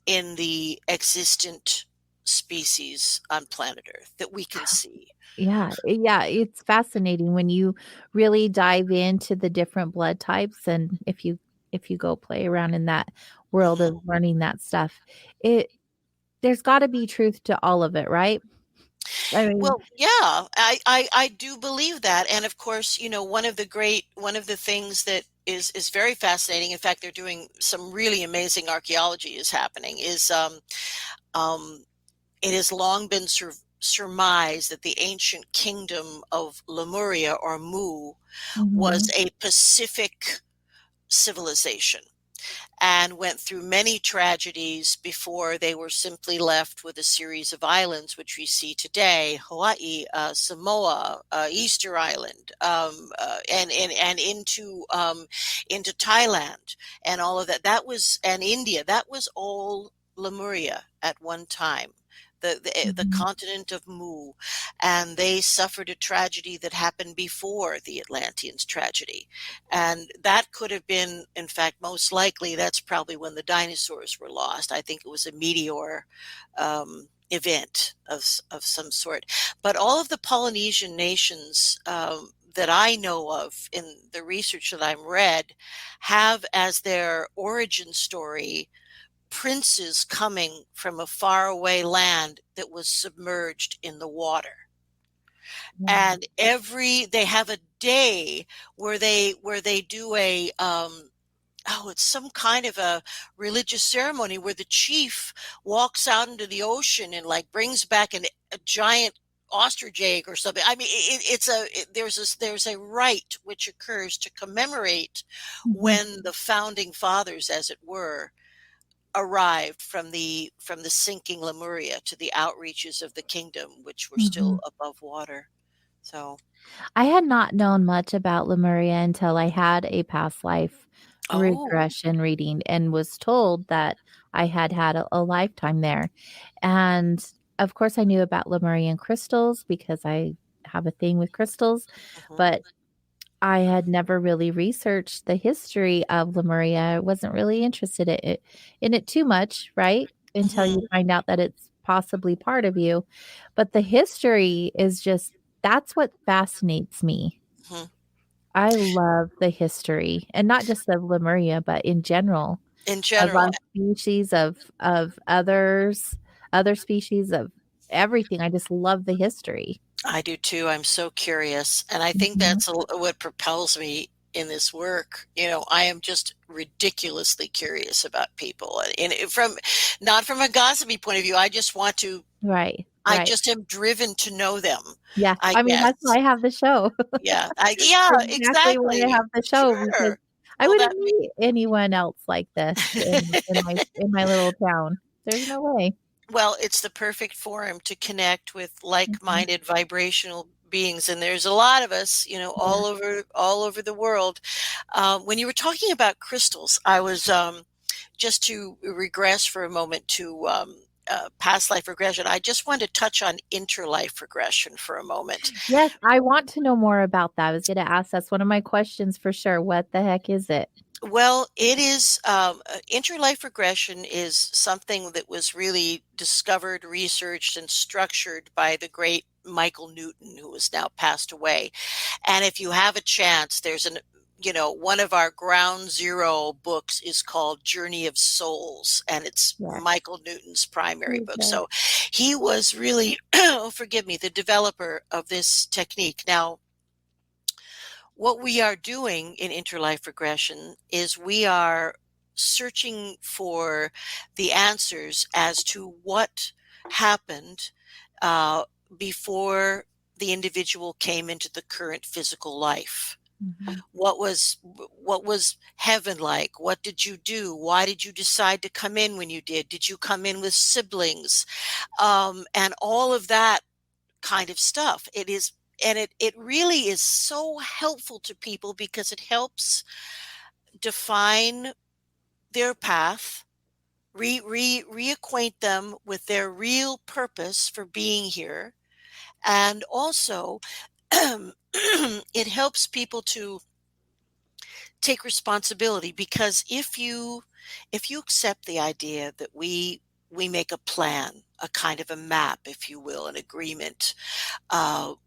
C: in the existent species on planet Earth that we can see.
B: Yeah, it's fascinating when you really dive into the different blood types, and if you go play around in that world of learning that stuff, there's got to be truth to all of it, right? I mean,
C: well, yeah, I do believe that. And of course, one of the things that is very fascinating, in fact, they're doing some really amazing archaeology is happening, is it has long been surmised that the ancient kingdom of Lemuria, or Mu, was a Pacific civilization and went through many tragedies before they were simply left with a series of islands, which we see today: Hawaii, Samoa, Easter Island, and into Thailand, and all of that. And India. That was all Lemuria at one time. The continent of Mu, and they suffered a tragedy that happened before the Atlanteans' tragedy. And that could have been, in fact, most likely, that's probably when the dinosaurs were lost. I think it was a meteor event of some sort. But all of the Polynesian nations that I know of in the research that I've read have as their origin story princes coming from a faraway land that was submerged in the water. And they have a day where they do a it's some kind of a religious ceremony where the chief walks out into the ocean and like brings back a giant ostrich egg or something. I mean, there's a rite which occurs to commemorate when the founding fathers, as it were, arrived from the sinking Lemuria to the outreaches of the kingdom, which were still above water. So
B: I had not known much about Lemuria until I had a past life regression reading and was told that I had a lifetime there. And of course, I knew about Lemurian crystals because I have a thing with crystals, but I had never really researched the history of Lemuria. I wasn't really interested in it too much, right? Until you find out that it's possibly part of you. But the history is that's what fascinates me. I love the history, and not just of Lemuria, but in general. Of our species, of other species, of everything. I just love the history.
C: I do too. I'm so curious. And I think that's what propels me in this work. I am just ridiculously curious about people, and not from a gossipy point of view. I just want to, I just am driven to know them.
B: Yeah. I mean, that's why I have the show.
C: Yeah.
B: Exactly why I have the show, because I wouldn't meet anyone else like this in my little town. There's no way.
C: Well, it's the perfect forum to connect with like-minded vibrational beings, and there's a lot of us, all over the world. When you were talking about crystals, I was just to regress for a moment to past life regression. I just wanted to touch on interlife regression for a moment.
B: Yes, I want to know more about that. I was going to ask. That's one of my questions for sure. What the heck is it?
C: Well, it is interlife regression is something that was really discovered, researched, and structured by the great Michael Newton, who has now passed away. And if you have a chance, there's one of our ground zero books is called Journey of Souls, and it's Michael Newton's primary book. So he was really, forgive me, the developer of this technique. Now, what we are doing in interlife regression is we are searching for the answers as to what happened before the individual came into the current physical life.
B: Mm-hmm.
C: What was heaven like? What did you do? Why did you decide to come in when you did? Did you come in with siblings? And all of that kind of stuff. It really is so helpful to people because it helps define their path, reacquaint them with their real purpose for being here. And also, it helps people to take responsibility, because if you accept the idea that we make a plan, a kind of a map, if you will, an agreement,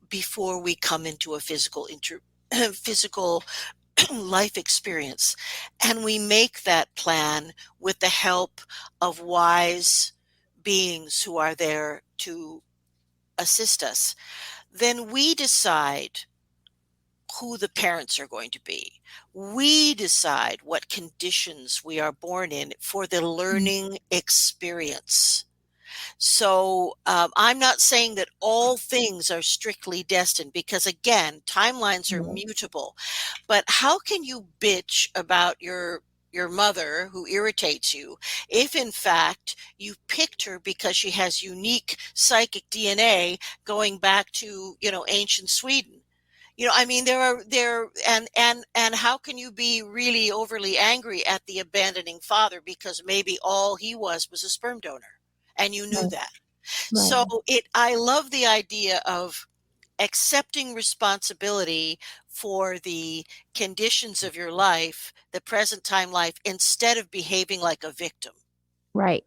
C: before we come into a physical life experience, and we make that plan with the help of wise beings who are there to assist us, then we decide who the parents are going to be. We decide what conditions we are born in for the learning experience. So I'm not saying that all things are strictly destined, because again, timelines are mutable. But how can you bitch about your mother who irritates you if in fact you picked her because she has unique psychic DNA going back to, ancient Sweden? I mean, and how can you be really overly angry at the abandoning father because maybe all he was a sperm donor, and you knew that?
B: Right.
C: So I love the idea of accepting responsibility for the conditions of your life, the present time life, instead of behaving like a victim.
B: Right.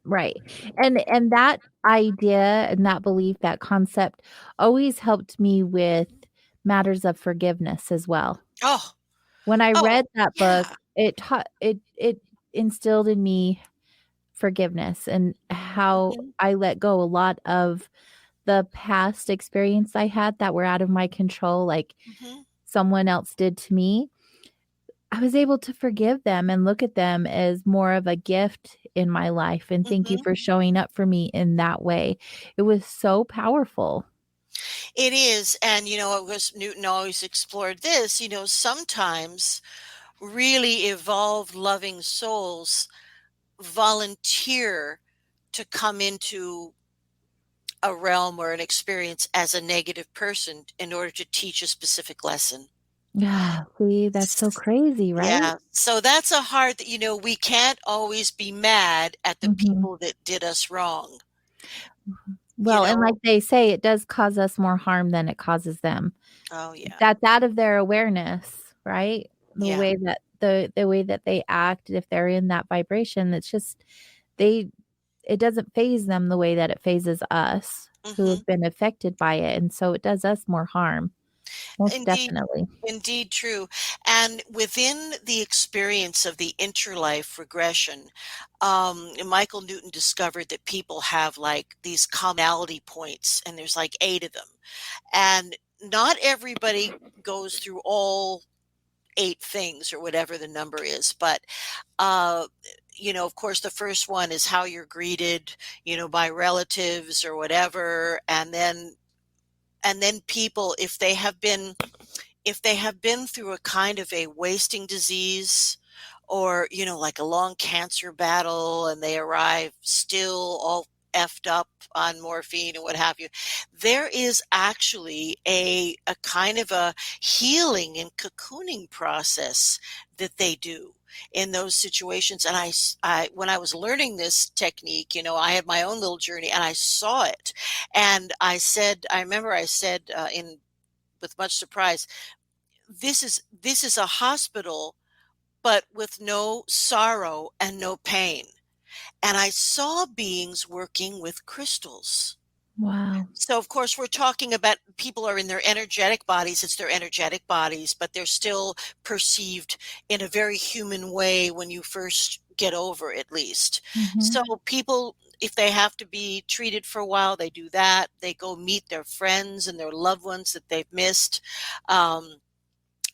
B: And that idea and that belief, that concept always helped me with matters of forgiveness as well.
C: Oh,
B: When I read that book,
C: yeah.
B: it instilled in me forgiveness and how I let go a lot of the past experience I had that were out of my control, like someone else did to me. I was able to forgive them and look at them as more of a gift in my life. And thank you for showing up for me in that way. It was so powerful.
C: It is. And, Newton always explored this, sometimes really evolved loving souls volunteer to come into a realm or an experience as a negative person in order to teach a specific lesson.
B: Yeah, see, that's so crazy, right?
C: Yeah. So that's a hard, we can't always be mad at the people that did us wrong.
B: Well, and like they say, it does cause us more harm than it causes them.
C: Oh yeah.
B: That's out of their awareness, right? The way that the way that they act, if they're in that vibration, it's just it doesn't phase them the way that it phases us who have been affected by it. And so it does us more harm. Most definitely.
C: Indeed true. And within the experience of the interlife regression, Michael Newton discovered that people have like these commonality points, and there's like 8 of them. And not everybody goes through all 8 things or whatever the number is, but of course, the first one is how you're greeted, by relatives or whatever, and then people, if they have been through a kind of a wasting disease, or like a long cancer battle, and they arrive still all effed up on morphine and what have you. There is actually a kind of a healing and cocooning process that they do in those situations. And I when I was learning this technique, I had my own little journey and I saw it. And I remember I said with much surprise, this is a hospital, but with no sorrow and no pain. And I saw beings working with crystals.
B: Wow.
C: So, of course, we're talking about people are in their energetic bodies. It's their energetic bodies, but they're still perceived in a very human way when you first get over, at least.
B: Mm-hmm.
C: So people, if they have to be treated for a while, they do that. They go meet their friends and their loved ones that they've missed.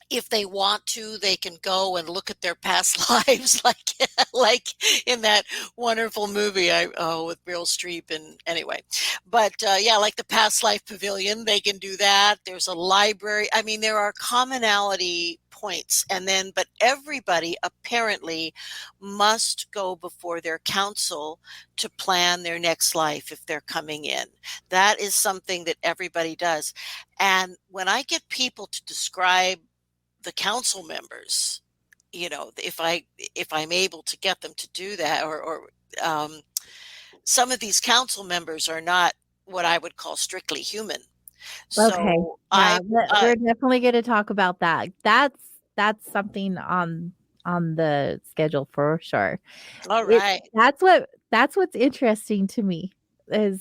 C: If they want to, they can go and look at their past lives, like in that wonderful movie with Meryl Streep. And anyway, but like the Past Life Pavilion, they can do that. There's a library. I mean, there are commonality points, but everybody apparently must go before their council to plan their next life if they're coming in. That is something that everybody does. And when I get people to describe the council members, if I'm able to get them to do that, or some of these council members are not what I would call strictly human.
B: Okay.
C: So
B: Yeah, we're definitely going to talk about that. That's something on the schedule for sure.
C: All right.
B: That's what's interesting to me is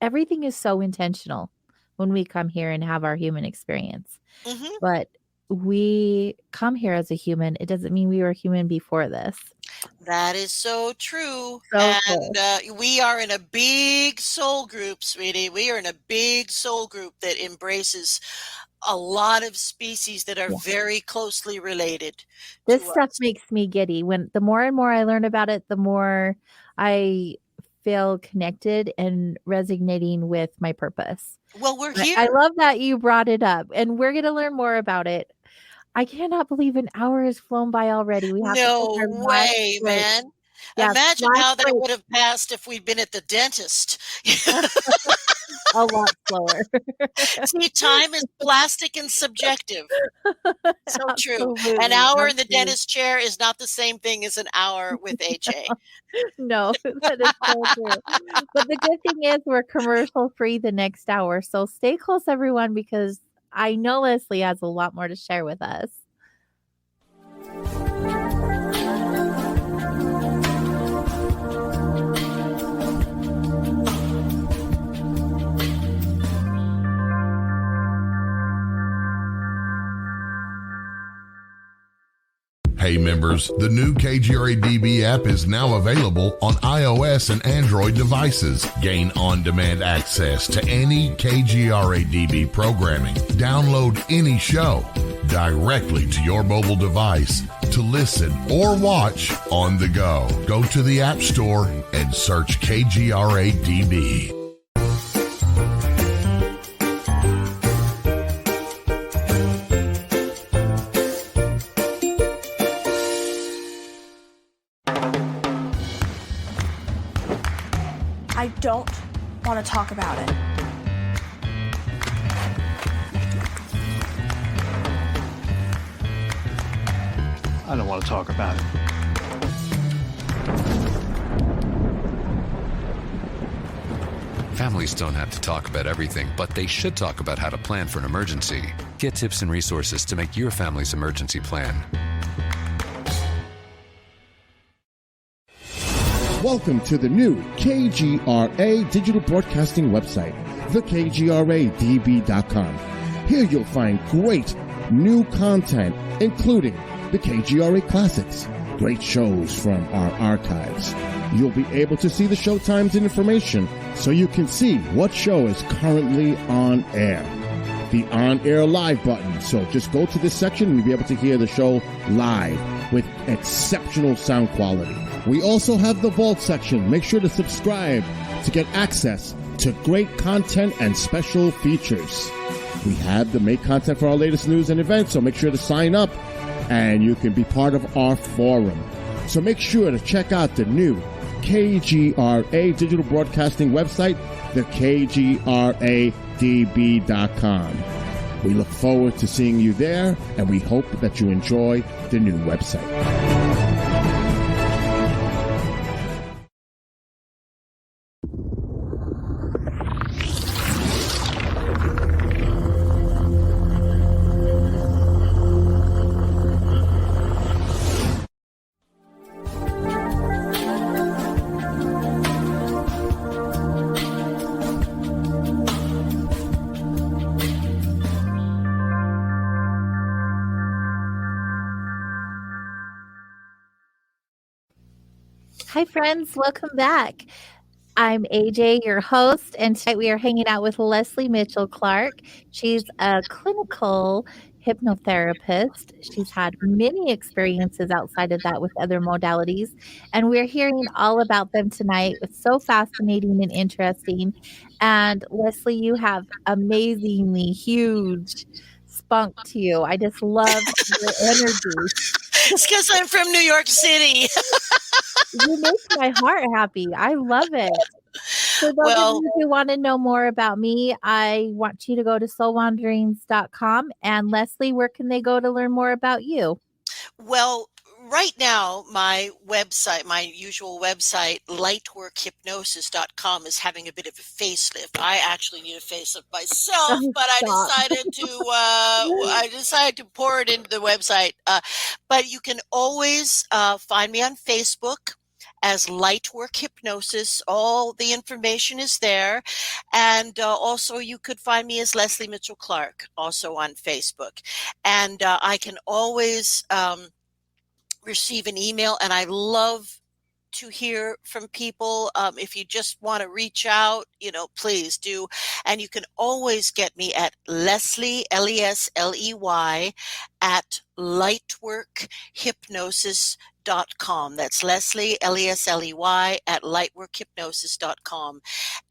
B: everything is so intentional when we come here and have our human experience. Mm-hmm. But we come here as a human. It doesn't mean we were human before this.
C: That is so true.
B: Cool.
C: We are in a big soul group, sweetie. We are in a big soul group that embraces a lot of species that are very closely related.
B: This stuff makes me giddy. When the more and more I learn about it, the more I feel connected and resonating with my purpose.
C: Well, we're here.
B: I love that you brought it up, and we're going to learn more about it. I cannot believe an hour has flown by already. We have
C: no way, man. Yeah, imagine how that would have passed if we'd been at the dentist.
B: A lot slower.
C: See, time is plastic and subjective. So true.
B: Absolutely.
C: An hour in the dentist chair is not the same thing as an hour with AJ.
B: No, that is so true. But the good thing is we're commercial free the next hour. So stay close, everyone, because I know Lesley has a lot more to share with us.
A: Hey members, the new KGRA-DB app is now available on iOS and Android devices. Gain on-demand access to any KGRA-DB programming. Download any show directly to your mobile device to listen or watch on the go. Go to the App Store and search KGRA-DB.
D: I don't want to talk about it.
E: I don't want to talk about it.
F: Families don't have to talk about everything, but they should talk about how to plan for an emergency. Get tips and resources to make your family's emergency plan.
G: Welcome to the new KGRA digital broadcasting website, thekgradb.com. Here you'll find great new content, including the KGRA Classics, great shows from our archives. You'll be able to see the show times and information so you can see what show is currently on air. The on-air live button. So just go to this section and you'll be able to hear the show live with exceptional sound quality. We also have the Vault section. Make sure to subscribe to get access to great content and special features. We have the make content for our latest news and events, so make sure to sign up and you can be part of our forum. So make sure to check out the new KGRA digital broadcasting website, the KGRADB.com. We look forward to seeing you there, and we hope that you enjoy the new website.
B: Hi, friends. Welcome back. I'm AJ, your host, and tonight we are hanging out with Lesley Mitchell-Clarke. She's a clinical hypnotherapist. She's had many experiences outside of that with other modalities, and we're hearing all about them tonight. It's so fascinating and interesting. And Lesley, you have amazingly huge spunk to you. I just love your energy.
C: It's because I'm from New York City.
B: You make my heart happy. I love it. For those of you who want to know more about me, I want you to go to soulwanderings.com. And Lesley, where can they go to learn more about you?
C: Well, right now, my website, my usual website, lightworkhypnosis.com, is having a bit of a facelift. I actually need a facelift myself, but I decided to pour it into the website. But you can always find me on Facebook as Lightwork Hypnosis. All the information is there. And also you could find me as Lesley Mitchell-Clarke, also on Facebook. And I can always receive an email, and I love to hear from people. If you just want to reach out, please do. And you can always get me at Lesley, Lesley, at lightworkhypnosis.com. That's Lesley, Lesley, at lightworkhypnosis.com.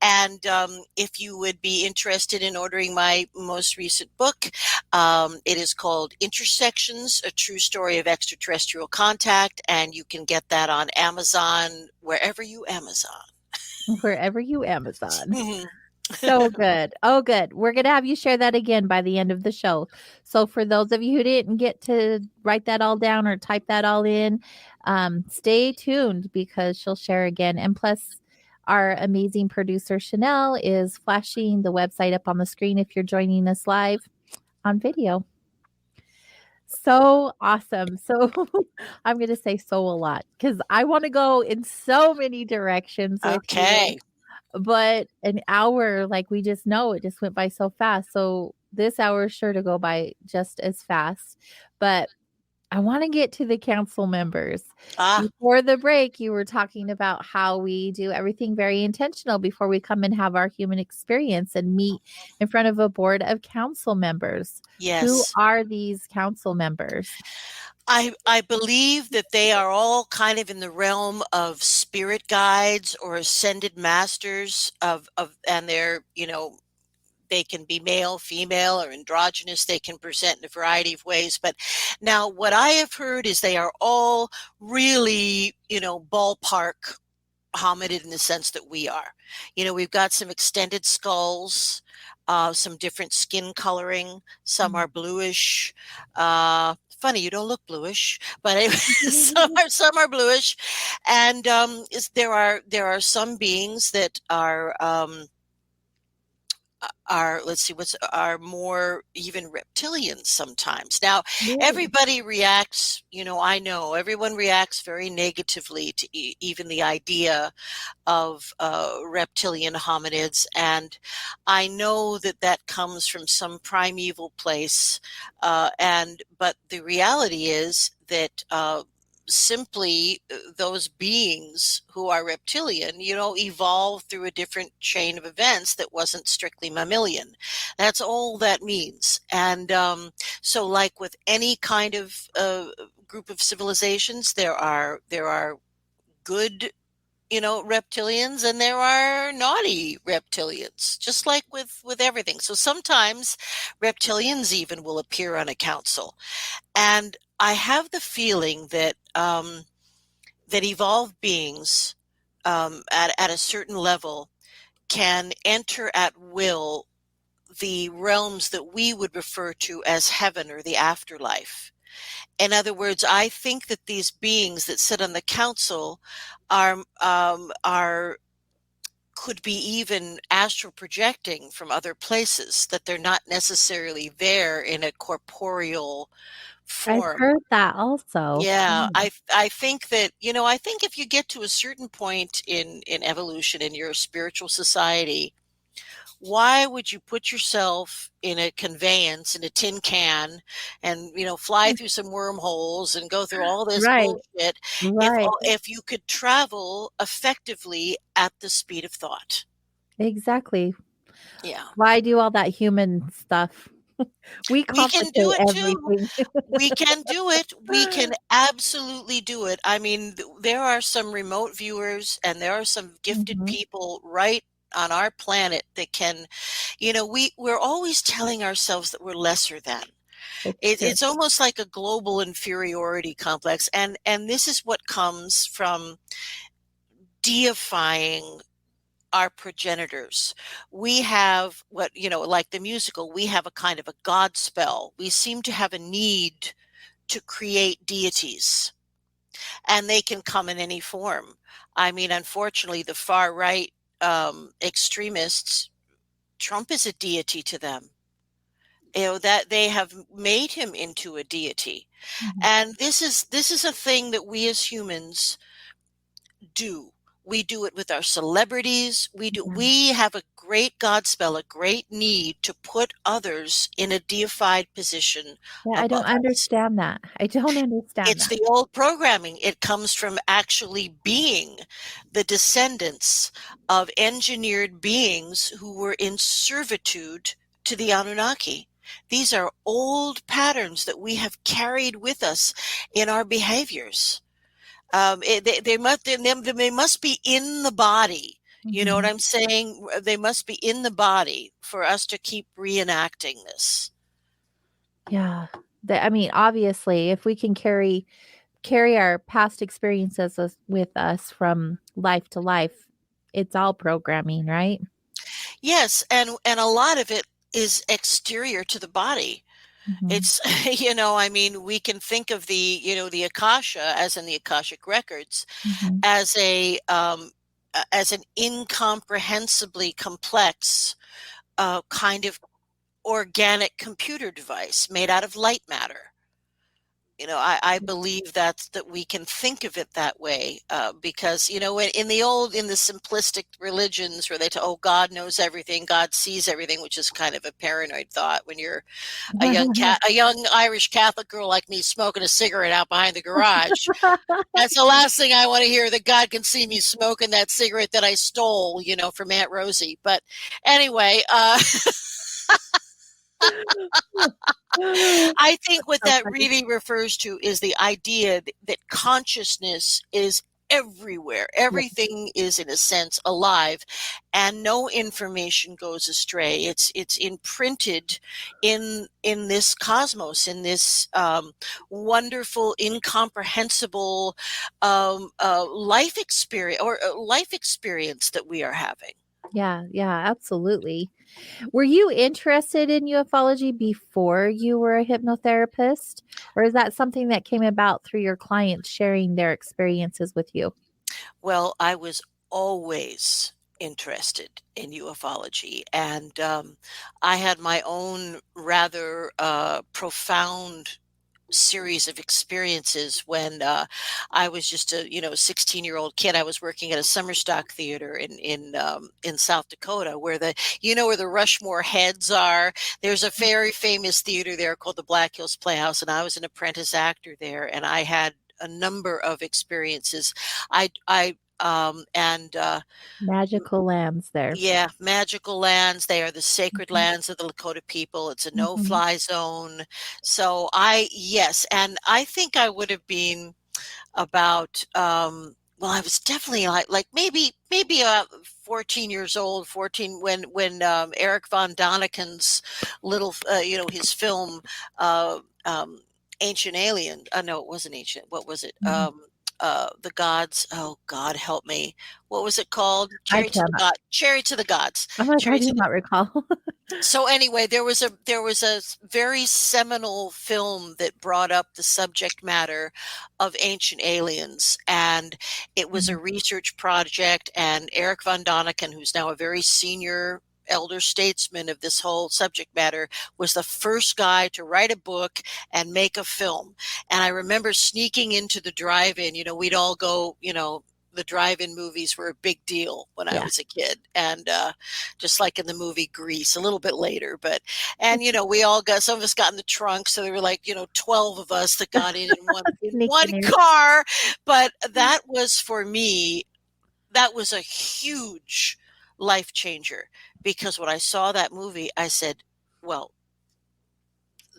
C: And if you would be interested in ordering my most recent book, it is called Intersections, A True Story of Extraterrestrial Contact, and you can get that on Amazon, wherever you Amazon.
B: Wherever you Amazon. So good. Oh, good. We're going to have you share that again by the end of the show. So for those of you who didn't get to write that all down or type that all in, stay tuned because she'll share again. And plus, our amazing producer, Chanel, is flashing the website up on the screen if you're joining us live on video. So awesome. So I'm going to say so a lot because I want to go in so many directions with you. But an hour, like we just know, it just went by so fast. So this hour is sure to go by just as fast. But I want to get to the council members. Before the break, you were talking about how we do everything very intentional before we come and have our human experience and meet in front of a board of council members.
C: Yes.
B: Who are these council members?
C: I believe that they are all kind of in the realm of spirit guides or ascended masters and they're, they can be male, female, or androgynous. They can present in a variety of ways. But now what I have heard is they are all really, ballpark hominid in the sense that we are. We've got some extended skulls, some different skin coloring. Some are bluish. Funny, you don't look bluish, but some are bluish, and there are some beings that are more even reptilians sometimes. Now, everybody reacts. I know everyone reacts very negatively to even the idea of reptilian hominids, and I know that comes from some primeval place. But the reality is that simply those beings who are reptilian, evolved through a different chain of events that wasn't strictly mammalian. That's all that means. And so like with any kind of group of civilizations, there are good reptilians and there are naughty reptilians, just like with everything. So sometimes reptilians even will appear on a council. And I have the feeling that that evolved beings at a certain level can enter at will the realms that we would refer to as heaven or the afterlife. In other words, I think that these beings that sit on the council are could be even astral projecting from other places, that they're not necessarily there in a corporeal
B: I've
C: form.
B: heard that also.
C: Yeah,
B: Mm.
C: I think that, I think if you get to a certain point in evolution in your spiritual society, why would you put yourself in a conveyance in a tin can and, fly through some wormholes and go through all this
B: Right,
C: bullshit
B: right.
C: if you could travel effectively at the speed of thought?
B: Exactly.
C: Yeah.
B: Why do all that human stuff? We
C: We can do
B: complicate
C: it too.
B: everything.
C: We can do it. We can absolutely do it. I mean, there are some remote viewers and there are some gifted
B: Mhm.
C: people right on our planet that can, we're always telling ourselves that we're lesser than.
B: It's true.
C: It's almost like a global inferiority complex. And this is what comes from deifying our progenitors. We have what, like the musical, we have a kind of a God spell. We seem to have a need to create deities, and they can come in any form. I mean, unfortunately, the far right extremists, Trump is a deity to them. That they have made him into a deity,
B: Mhm.
C: and this is a thing that we as humans do. We do it with our celebrities.
B: Yeah.
C: We have a great Godspell, a great need to put others in a deified position
B: Yeah, I don't
C: above us.
B: understand that. I don't understand
C: It's
B: that.
C: the old programming. It comes from actually being the descendants of engineered beings who were in servitude to the Anunnaki. These are old patterns that we have carried with us in our behaviors. They must be in the body. You know what
B: Mhm.
C: I'm saying? They must be in the body for us to keep reenacting this.
B: Yeah. I mean, obviously, if we can carry our past experiences with us from life to life, it's all programming, right?
C: Yes, and a lot of it is exterior to the body.
B: Mhm.
C: It's I mean, we can think of the Akasha, as in the Akashic records,
B: Mhm.
C: as as an incomprehensibly complex kind of organic computer device made out of light matter. I believe that we can think of it that way, because in the simplistic religions where oh, God knows everything, God sees everything, which is kind of a paranoid thought when you're a young Irish Catholic girl like me smoking a cigarette out behind the garage. That's the last thing I want to hear, that God can see me smoking that cigarette that I stole, from Aunt Rosie. But anyway, I think what
B: So
C: that
B: funny.
C: really refers to is the idea that consciousness is everywhere.
B: Yeah.
C: Everything is, in a sense, alive, and no information goes astray. It's imprinted in this cosmos, in this wonderful, incomprehensible life experience that we are having.
B: Yeah, yeah, absolutely. Were you interested in ufology before you were a hypnotherapist? Or is that something that came about through your clients sharing their experiences with you?
C: Well, I was always interested in ufology, and I had my own rather profound series of experiences when I was just a 16-year-old kid. I was working at a summer stock theater in South Dakota, where where the Rushmore Heads are. There's a very famous theater there called the Black Hills Playhouse, and I was an apprentice actor there, and I had a number of experiences. I and
B: Magical lands there.
C: Yeah, magical lands. They are the sacred lands of the Lakota people. It's a
B: Mhm.
C: no-fly zone. So yes, and I think I would have been about, well, I was definitely like maybe 14 years old, 14, when Eric von Daniken's his film, uh, um, Ancient Alien. No, it wasn't Ancient. What was it?
B: Mhm.
C: the gods. Oh, God help me. What was it called?
B: I
C: Chariot to the
B: cannot.
C: God. Chariot to the Gods.
B: I'm like, I
C: Chariot
B: do
C: to the
B: not recall.
C: So anyway, there was a very seminal film that brought up the subject matter of ancient aliens, and it was a research project. And Eric von Daniken, who's now a very senior elder statesman of this whole subject matter, was the first guy to write a book and make a film. And I remember sneaking into the drive-in. We'd all go. The drive-in movies were a big deal when I
B: Yeah.
C: was a kid, and just like in the movie Grease, a little bit later. And we all some of us got in the trunk, so there were 12 of us that got in one
B: Sneaking in.
C: car. But that was, for me, that was a huge life changer, because when I saw that movie, I said, well,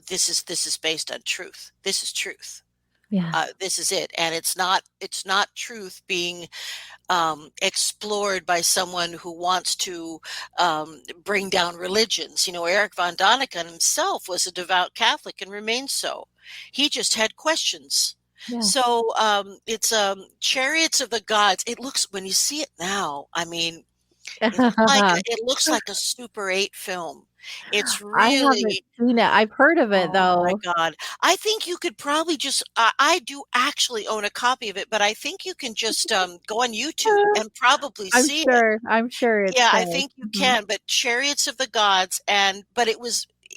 C: this is based on truth. This is truth.
B: Yeah.
C: This is it. And it's not truth being explored by someone who wants to bring down religions. Eric von Daniken himself was a devout Catholic and remains so. He just had questions.
B: Yeah.
C: So it's Chariots of the Gods. It looks, when you see it now, I mean, it looks like a Super 8 film. It's
B: I haven't
C: really,
B: seen it. I've heard of it
C: oh my
B: though.
C: God. I think you could probably just, I do actually own a copy of it, but I think you can just go on YouTube and probably
B: I'm
C: see it.
B: sure. I'm sure it's
C: Yeah, I
B: there.
C: think you
B: Mhm.
C: can, but Chariots of the Gods, but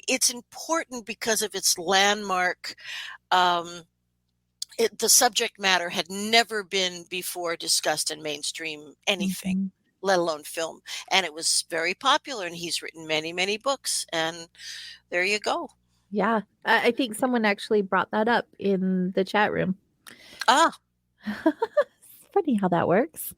C: it's important because of its landmark. The subject matter had never been before discussed in mainstream anything,
B: Mhm.
C: let alone film. And it was very popular, and he's written many, many books. And there you go.
B: Yeah. I think someone actually brought that up in the chat room.
C: Ah.
B: It's funny how that works.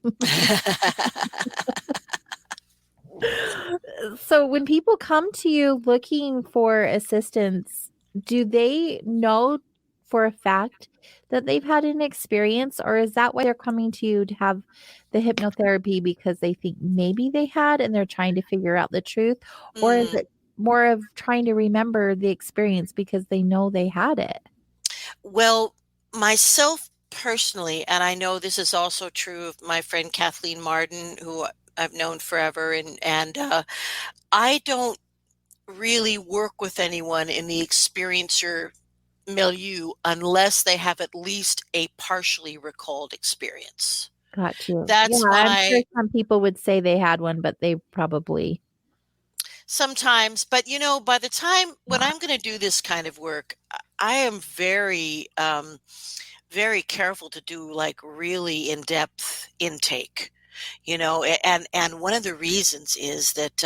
B: So when people come to you looking for assistance, do they know for a fact that they've had an experience, or is that why they're coming to you to have the hypnotherapy because they think maybe they had and they're trying to figure out the truth? Or is
C: Mm.
B: it more of trying to remember the experience because they know they had it?
C: Well, myself personally, and I know this is also true of my friend Kathleen Marden, who I've known forever, and I don't really work with anyone in the experiencer milieu unless they have at least a partially recalled experience.
B: Got you.
C: That's
B: Yeah, I'm sure
C: why
B: some people would say they had one, but they probably
C: sometimes, but by the time when
B: not.
C: I'm going to do this kind of work, I am very, very careful to do really in-depth intake, and one of the reasons is that,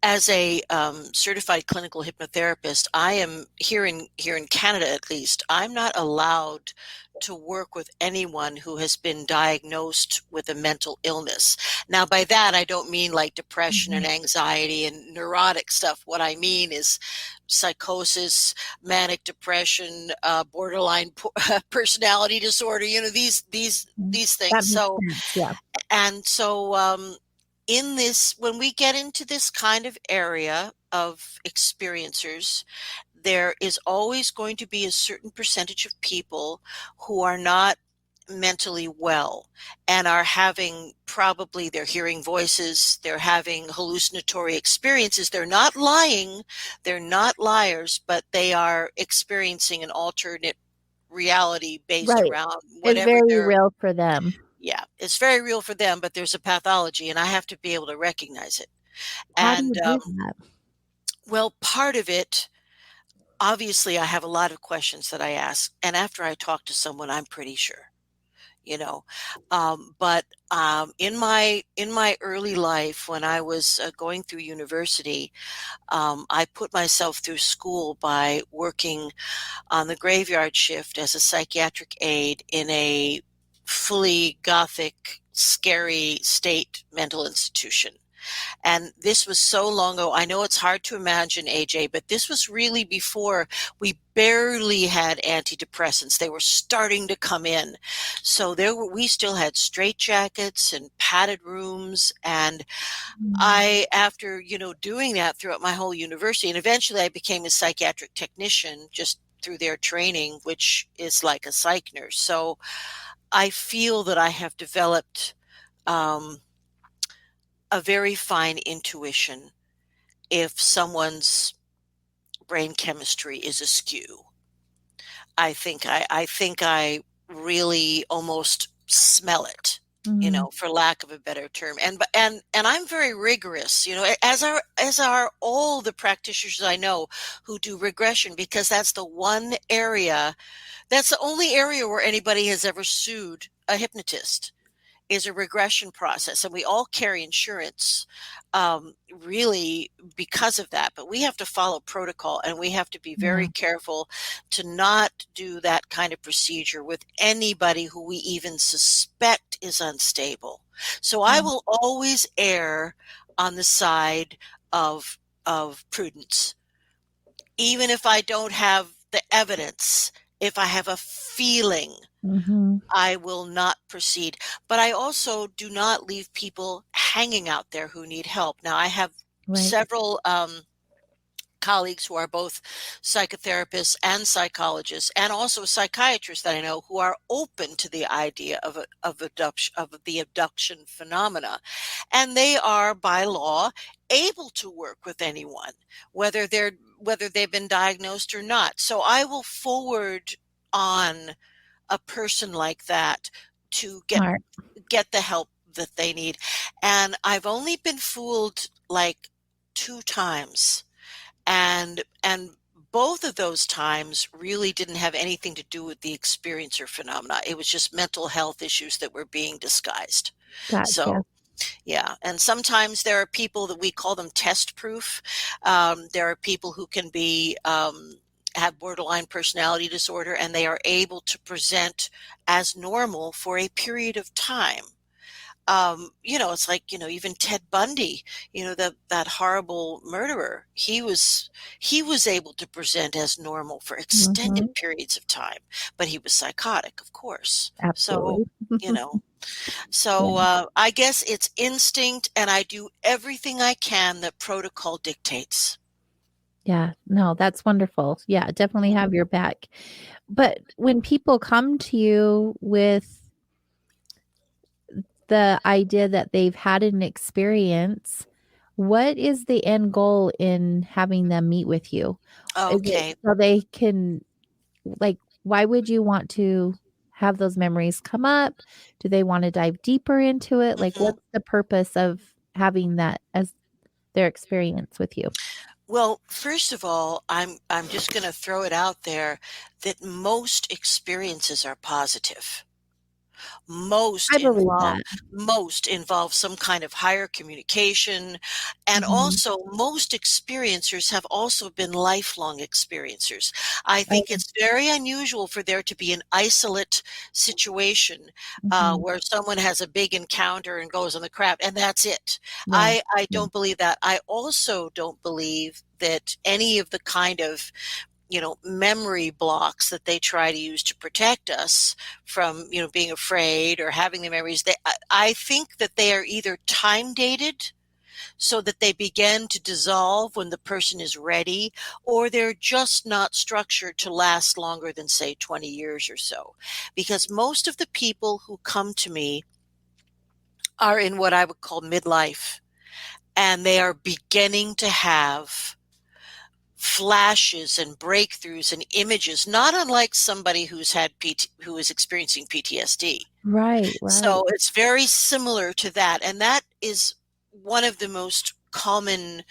C: as a certified clinical hypnotherapist, I am here in Canada, at least, I'm not allowed to work with anyone who has been diagnosed with a mental illness. Now, by that, I don't mean like depression and anxiety and neurotic stuff. What I mean is psychosis, manic depression, borderline personality disorder. These
B: That
C: things.
B: makes
C: So,
B: sense. Yeah.
C: and so, in this, when we get into this kind of area of experiencers, there is always going to be a certain percentage of people who are not mentally well and are having, probably they're hearing voices, they're having hallucinatory experiences. They're not lying, they're not liars, but they are experiencing an alternate reality based
B: Right.
C: around
B: It's
C: whatever
B: very
C: they're,
B: real for them.
C: yeah, it's very real for them, but there's a pathology, and I have to be able to recognize it.
B: How do
C: And
B: you do that?
C: well, part of it, obviously, I have a lot of questions that I ask, and after I talk to someone, I'm pretty sure, you know. But in my early life, when I was going through university, I put myself through school by working on the graveyard shift as a psychiatric aide in a fully gothic, scary state mental institution. And this was so long ago. I know it's hard to imagine, AJ, but this was really before we barely had antidepressants. They were starting to come in. So we still had straitjackets and padded rooms. And I, after, doing that throughout my whole university, and eventually I became a psychiatric technician, just through their training, which is like a psych nurse. So I feel that I have developed a very fine intuition if someone's brain chemistry is askew. I think I really almost smell it,
B: Mhm.
C: for lack of a better term. And I'm very rigorous, as are all the practitioners I know who do regression, because that's the only area where anybody has ever sued a hypnotist, is a regression process, and we all carry insurance, really because of that. But we have to follow protocol, and we have to be
B: Yeah.
C: very careful to not do that kind of procedure with anybody who we even suspect is unstable. So I
B: Yeah.
C: will always err on the side of prudence, even if I don't have the evidence. If I have a feeling,
B: Mhm.
C: I will not proceed. But I also do not leave people hanging out there who need help. Now, I have
B: Right.
C: several colleagues who are both psychotherapists and psychologists, and also psychiatrists that I know, who are open to the idea of the abduction phenomena, and they are by law able to work with anyone, whether they've been diagnosed or not. So I will forward on a person like that to
B: Smart.
C: get the help that they need. And I've only been fooled like 2 times. And both of those times really didn't have anything to do with the experiencer phenomena. It was just mental health issues that were being disguised.
B: Gotcha.
C: So yeah, and sometimes there are people that we call them test proof. There are people who can be have borderline personality disorder, and they are able to present as normal for a period of time. It's like, even Ted Bundy, that horrible murderer, he was able to present as normal for extended
B: Mhm.
C: periods of time, but he was psychotic, of course. So,
B: Absolutely.
C: you know, so
B: Yeah.
C: I guess it's instinct, and I do everything I can that protocol dictates.
B: Yeah. No, that's wonderful. Yeah, definitely
C: Mhm.
B: have your back. But when people come to you with the idea that they've had an experience, what is the end goal in having them meet with you? Is it
C: Okay.
B: so they can, like, why would you want to have those memories come up? Do they wanna dive deeper into it? Like,
C: Mhm.
B: what's the purpose of having that as their experience with you?
C: Well, first of all, I'm just going to throw it out there that most experiences are positive. Most
B: I believe
C: involve
B: that.
C: most involve some kind of higher communication, and
B: Mhm.
C: also most experiencers have also been lifelong experiencers. I
B: Oh,
C: think it's very unusual for there to be an isolate situation,
B: mhm.
C: where someone has a big encounter and goes on the crap, and that's it.
B: Yeah.
C: I
B: Yeah.
C: don't believe that. I also don't believe that any of the kind of memory blocks that they try to use to protect us from, being afraid or having the memories. I think that they are either time dated so that they begin to dissolve when the person is ready, or they're just not structured to last longer than, say, 20 years or so. Because most of the people who come to me are in what I would call midlife, and they are beginning to have flashes and breakthroughs and images, not unlike somebody who is experiencing PTSD.
B: Right, right.
C: So it's very similar to that, and that is one of the most common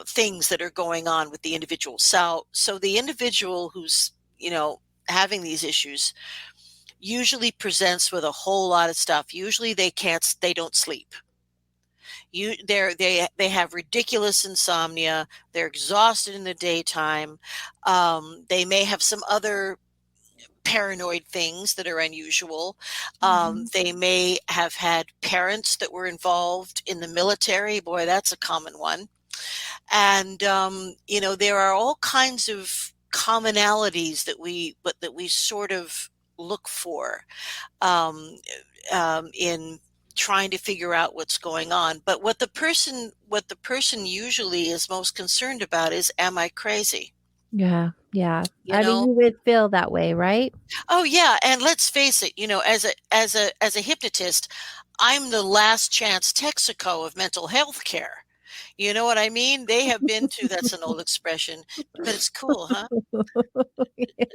C: things that are going on with the individual. So the individual who's having these issues usually presents with a whole lot of stuff. Usually they don't sleep. They have ridiculous insomnia. They're exhausted in the daytime. They may have some other paranoid things that are unusual.
B: Mhm.
C: They may have had parents that were involved in the military. Boy, that's a common one. And there are all kinds of commonalities that we sort of look for, um, in trying to figure out what's going on. But what the person usually is most concerned about is, am I crazy?
B: Yeah. Yeah.
C: You
B: I mean,
C: know?
B: you would feel that way, right?
C: Oh yeah, and let's face it, as a hypnotist, I'm the last chance Texaco of mental health care. You know what I mean? They have been to that's an old expression, but it's cool, huh?
B: Yeah.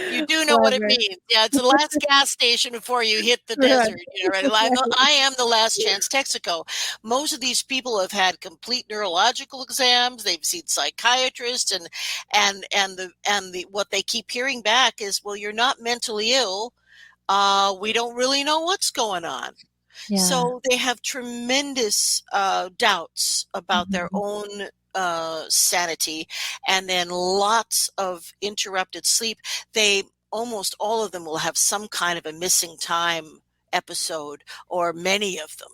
C: You do know what it
B: Clever.
C: means. Yeah, it's the last gas station before you hit the
B: Right.
C: desert. Right? I am the last chance Texaco. Most of these people have had complete neurological exams. They've seen psychiatrists, and the what they keep hearing back is, well, you're not mentally ill. We don't really know what's going on.
B: Yeah.
C: So they have tremendous doubts about their
B: Mhm.
C: own sanity, and then lots of interrupted sleep. They almost all of them will have some kind of a missing time episode, or many of them,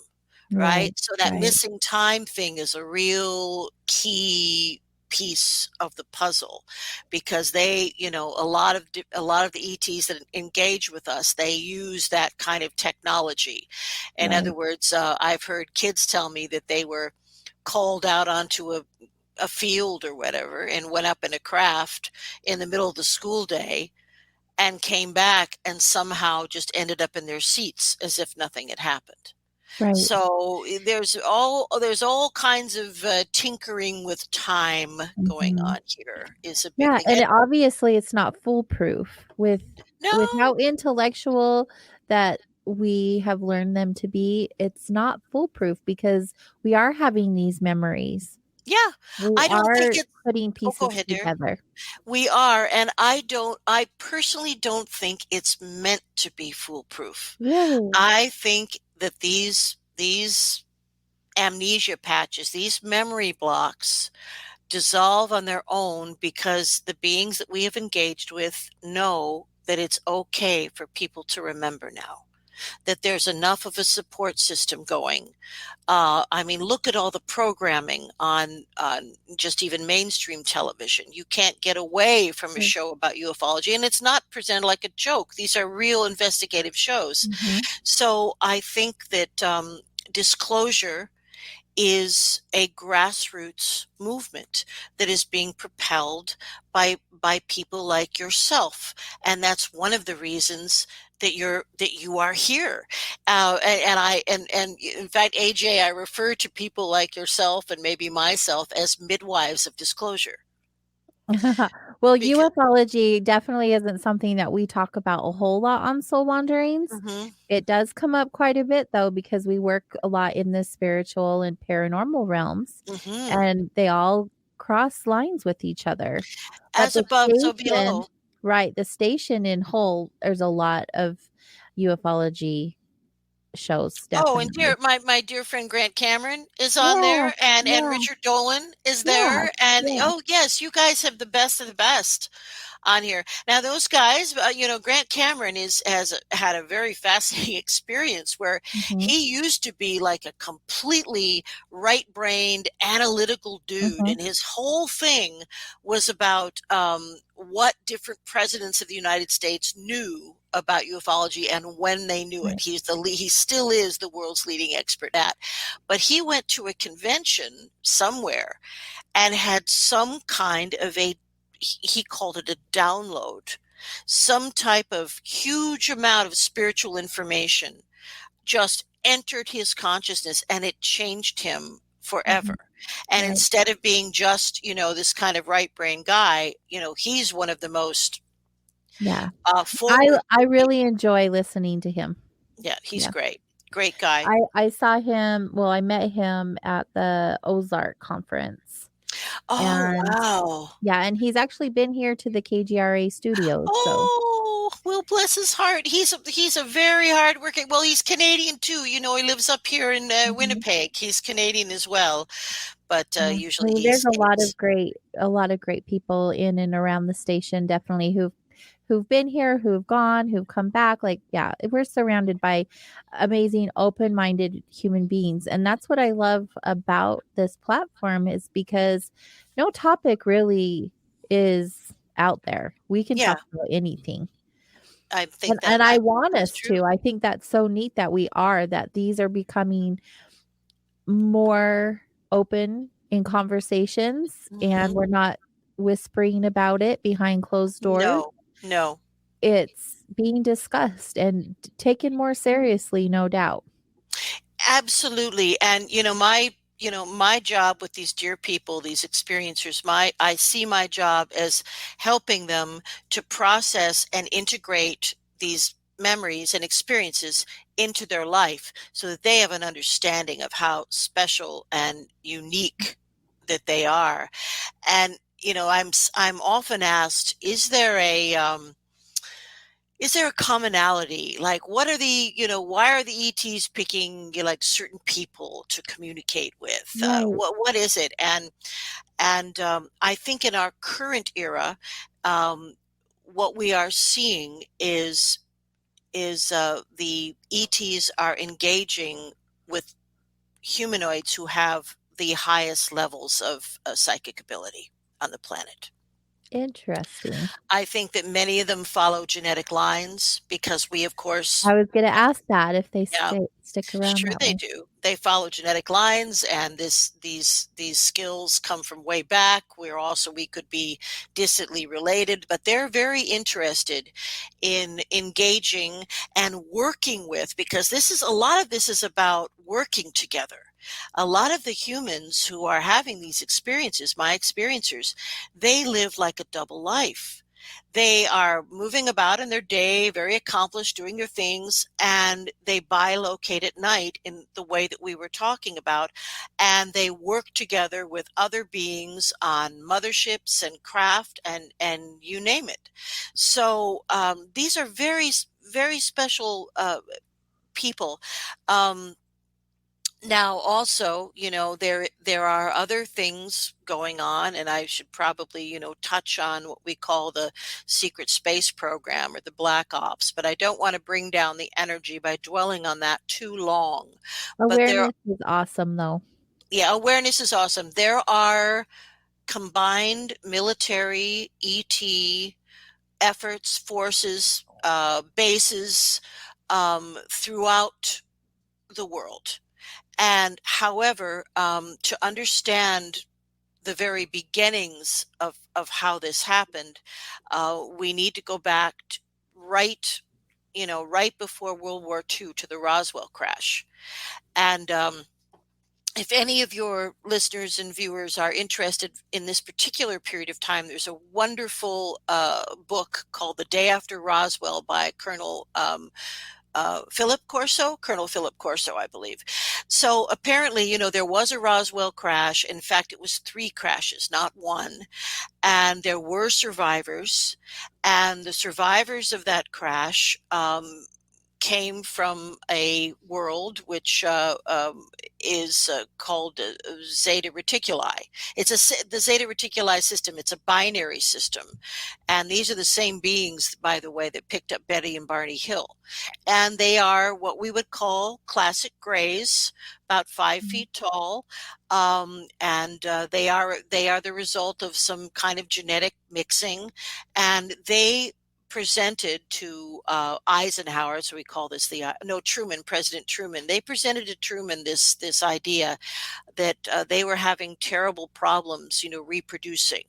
C: right?
B: Right.
C: So that
B: Right.
C: missing time thing is a real key piece of the puzzle, because they, a lot of the ETs that engage with us, they use that kind of technology. In other
B: Right.
C: words, I've heard kids tell me that they were called out onto a field or whatever and went up in a craft in the middle of the school day and came back and somehow just ended up in their seats as if nothing had happened.
B: Right.
C: So there's all kinds of tinkering with time going
B: Mhm.
C: on here is a big
B: Yeah,
C: thing.
B: and
C: And
B: obviously it's not foolproof with how
C: no,
B: intellectual that we have learned them to be. It's not foolproof because we are having these memories.
C: yeah,
B: We
C: I don't think
B: are
C: it's.
B: putting
C: Oh, go
B: pieces
C: ahead, dear.
B: together.
C: We are, and I personally don't think it's meant to be foolproof.
B: Really?
C: I think that these amnesia patches, these memory blocks, dissolve on their own because the beings that we have engaged with know that it's okay for people to remember now, that there's enough of a support system going. I mean, look at all the programming on just even mainstream television. You can't get away from a
B: Mm.
C: show about ufology, and it's not presented like a joke. These are real investigative shows.
B: Mhm.
C: So I think that disclosure is a grassroots movement that is being propelled by people like yourself, and that's one of the reasons that you are here. And in fact, AJ, I refer to people like yourself and maybe myself as midwives of disclosure,
B: Well,
C: because
B: ufology definitely isn't something that we talk about a whole lot on Soul Wanderings.
C: hmm
B: It does come up quite a bit though, because we work a lot in the spiritual and paranormal realms,
C: hmm
B: and they all cross lines with each other. But
C: as
B: the
C: above, so
B: station,
C: below.
B: right, the station in Hull, there's a lot of ufology shows,
C: Oh, and
B: definitely.
C: my dear friend Grant Cameron is on
B: Yeah,
C: there, and
B: yeah,
C: Richard Dolan is
B: yeah,
C: there, and
B: yeah.
C: oh yes, you guys have the best of the best on here. Now those guys, Grant Cameron has had a very fascinating experience where
B: Mhm,
C: he used to be like a completely right-brained, analytical dude,
B: mhm,
C: and his whole thing was about what different presidents of the United States knew about ufology and when they knew it.
B: right,
C: He still is the world's leading expert at. But he went to a convention somewhere and had some kind of he called it a download, some type of huge amount of spiritual information just entered his consciousness, and it changed him forever.
B: mhm,
C: And
B: right.
C: instead of being just, this kind of right brain guy, he's one of the most
B: Yeah. I
C: forward
B: I really
C: people.
B: enjoy listening to him.
C: Yeah, he's
B: Yeah.
C: great. Great guy.
B: I saw him, well, I met him at the Ozark conference,
C: Oh,
B: and
C: wow.
B: yeah, and he's actually been here to the KGRA studios, so
C: Oh, well, bless his heart. He's a very hardworking. Well, he's Canadian too. He lives up here in
B: mhm.
C: Winnipeg. He's Canadian as well, but
B: Yeah. I
C: usually
B: mean,
C: he
B: there's
C: stays.
B: a lot of great people in and around the station, definitely who've been here, who've gone, who've come back. Like, yeah, we're surrounded by amazing, open-minded human beings, and that's what I love about this platform is because no topic really is out there. We can
C: Yeah,
B: talk about anything.
C: I
B: And
C: think that
B: and I
C: I think
B: want
C: that's
B: us
C: true.
B: to. I think that's so neat that that these are becoming more open in conversations, and
C: hmm
B: we're not whispering about it behind closed doors.
C: No.
B: It's being discussed and taken more seriously, no doubt.
C: Absolutely. And my job with these dear people, these experiencers, I see my job as helping them to process and integrate these memories and experiences into their life so that they have an understanding of how special and unique that they are. And I'm often asked, is there a commonality? Like, why are the ETs picking like certain people to communicate with?
B: Right.
C: What is it? And I think in our current era, what we are seeing is the ETs are engaging with humanoids who have the highest levels of psychic ability on the planet.
B: Interesting.
C: I think that many of them follow genetic lines because we, of course,
B: I was going to ask that if they
C: yeah,
B: stick around
C: sure
B: that
C: they
B: way.
C: do. They follow genetic lines, and these skills come from way back. We could be distantly related, but they're very interested in engaging and working with, because a lot of this is about working together. A lot of the humans who are having these experiences, my experiencers, they live like a double life. They are moving about in their day, very accomplished, doing their things, and they bilocate at night in the way that we were talking about, and they work together with other beings on motherships and craft and you name it. So these are very, very special people. Now, also, there are other things going on, and I should probably, touch on what we call the secret space program or the black ops, but I don't want to bring down the energy by dwelling on that too long. But
B: Awareness is awesome, though.
C: yeah, awareness is awesome. There are combined military ET efforts, forces, bases throughout the world. And however, to understand the very beginnings of how this happened, we need to go back right, right before World War II, to the Roswell crash. And if any of your listeners and viewers are interested in this particular period of time, there's a wonderful book called The Day After Roswell by Colonel Philip Corso, I believe. So apparently, there was a Roswell crash. In fact, it was 3 crashes, not 1. And there were survivors. And the survivors of that crash came from a world which is called Zeta Reticuli. The Zeta Reticuli system. It's a binary system, and these are the same beings, by the way, that picked up Betty and Barney Hill, and they are what we would call classic grays, about 5 feet tall, and they are the result of some kind of genetic mixing, and they presented to Eisenhower, so we call this President Truman. They presented to Truman this idea that they were having terrible problems, reproducing,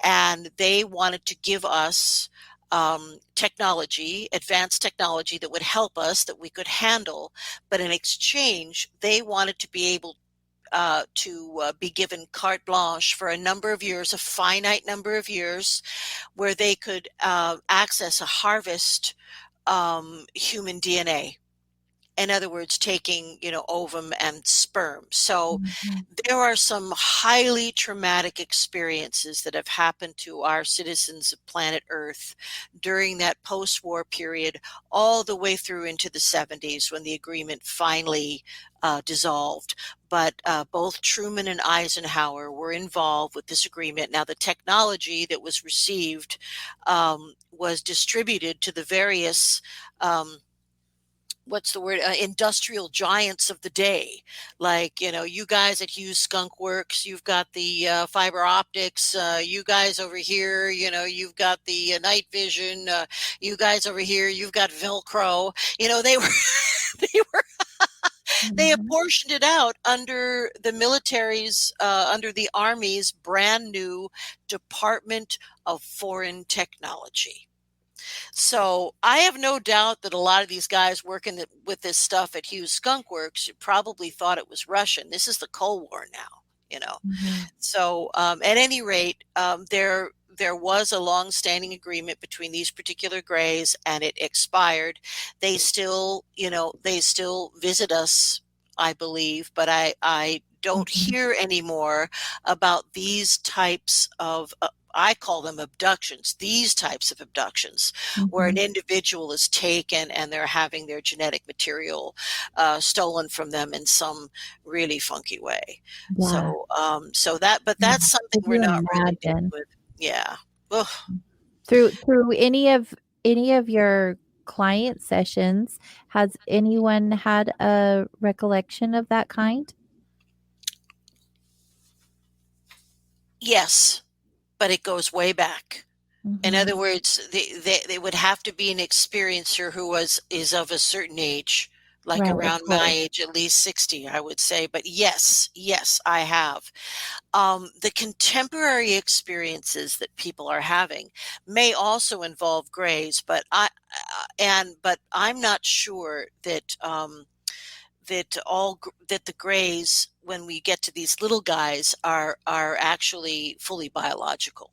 C: and they wanted to give us advanced technology that would help us, that we could handle, but in exchange, they wanted to be able to be given carte blanche for a finite number of years, where they could access a harvest human DNA. In other words, taking, ovum and sperm. So there are some highly traumatic experiences that have happened to our citizens of planet Earth during that post-war period, all the way through into the 70s, when the agreement finally dissolved. But both Truman and Eisenhower were involved with this agreement. Now, the technology that was received was distributed to the various industrial giants of the day. Like, you guys at Hughes Skunk Works, you've got the fiber optics, you guys over here, you've got the night vision, you guys over here, you've got Velcro. They were They
B: Mhm.
C: apportioned it out under the military's, under the Army's brand new Department of Foreign Technology. So I have no doubt that a lot of these guys working with this stuff at Hughes Skunk Works probably thought it was Russian. This is the Cold War now, you know.
B: Mhm.
C: So at any rate, there was a long-standing agreement between these particular grays, and it expired. They still, they still visit us, I believe, but I don't
B: Mhm.
C: hear anymore about these types of. I call them abductions, these types of abductions, where an
B: Mhm.
C: individual is taken and they're having their genetic material stolen from them in some really funky way.
B: Yeah.
C: But
B: Yeah.
C: that's something
B: Could
C: we're
B: you
C: not really dealing
B: imagine?
C: with. Yeah. Ugh.
B: Through any of your client sessions, has anyone had a recollection of that kind?
C: Yes, but it goes way back. In
B: Mhm.
C: other words, they would have to be an experiencer who is of a certain age, like
B: Right, of
C: around my
B: course.
C: age, at least 60, I would say. But yes, yes, I have. The contemporary experiences that people are having may also involve grays, but I'm not sure that that the grays, when we get to these little guys, are actually fully biological.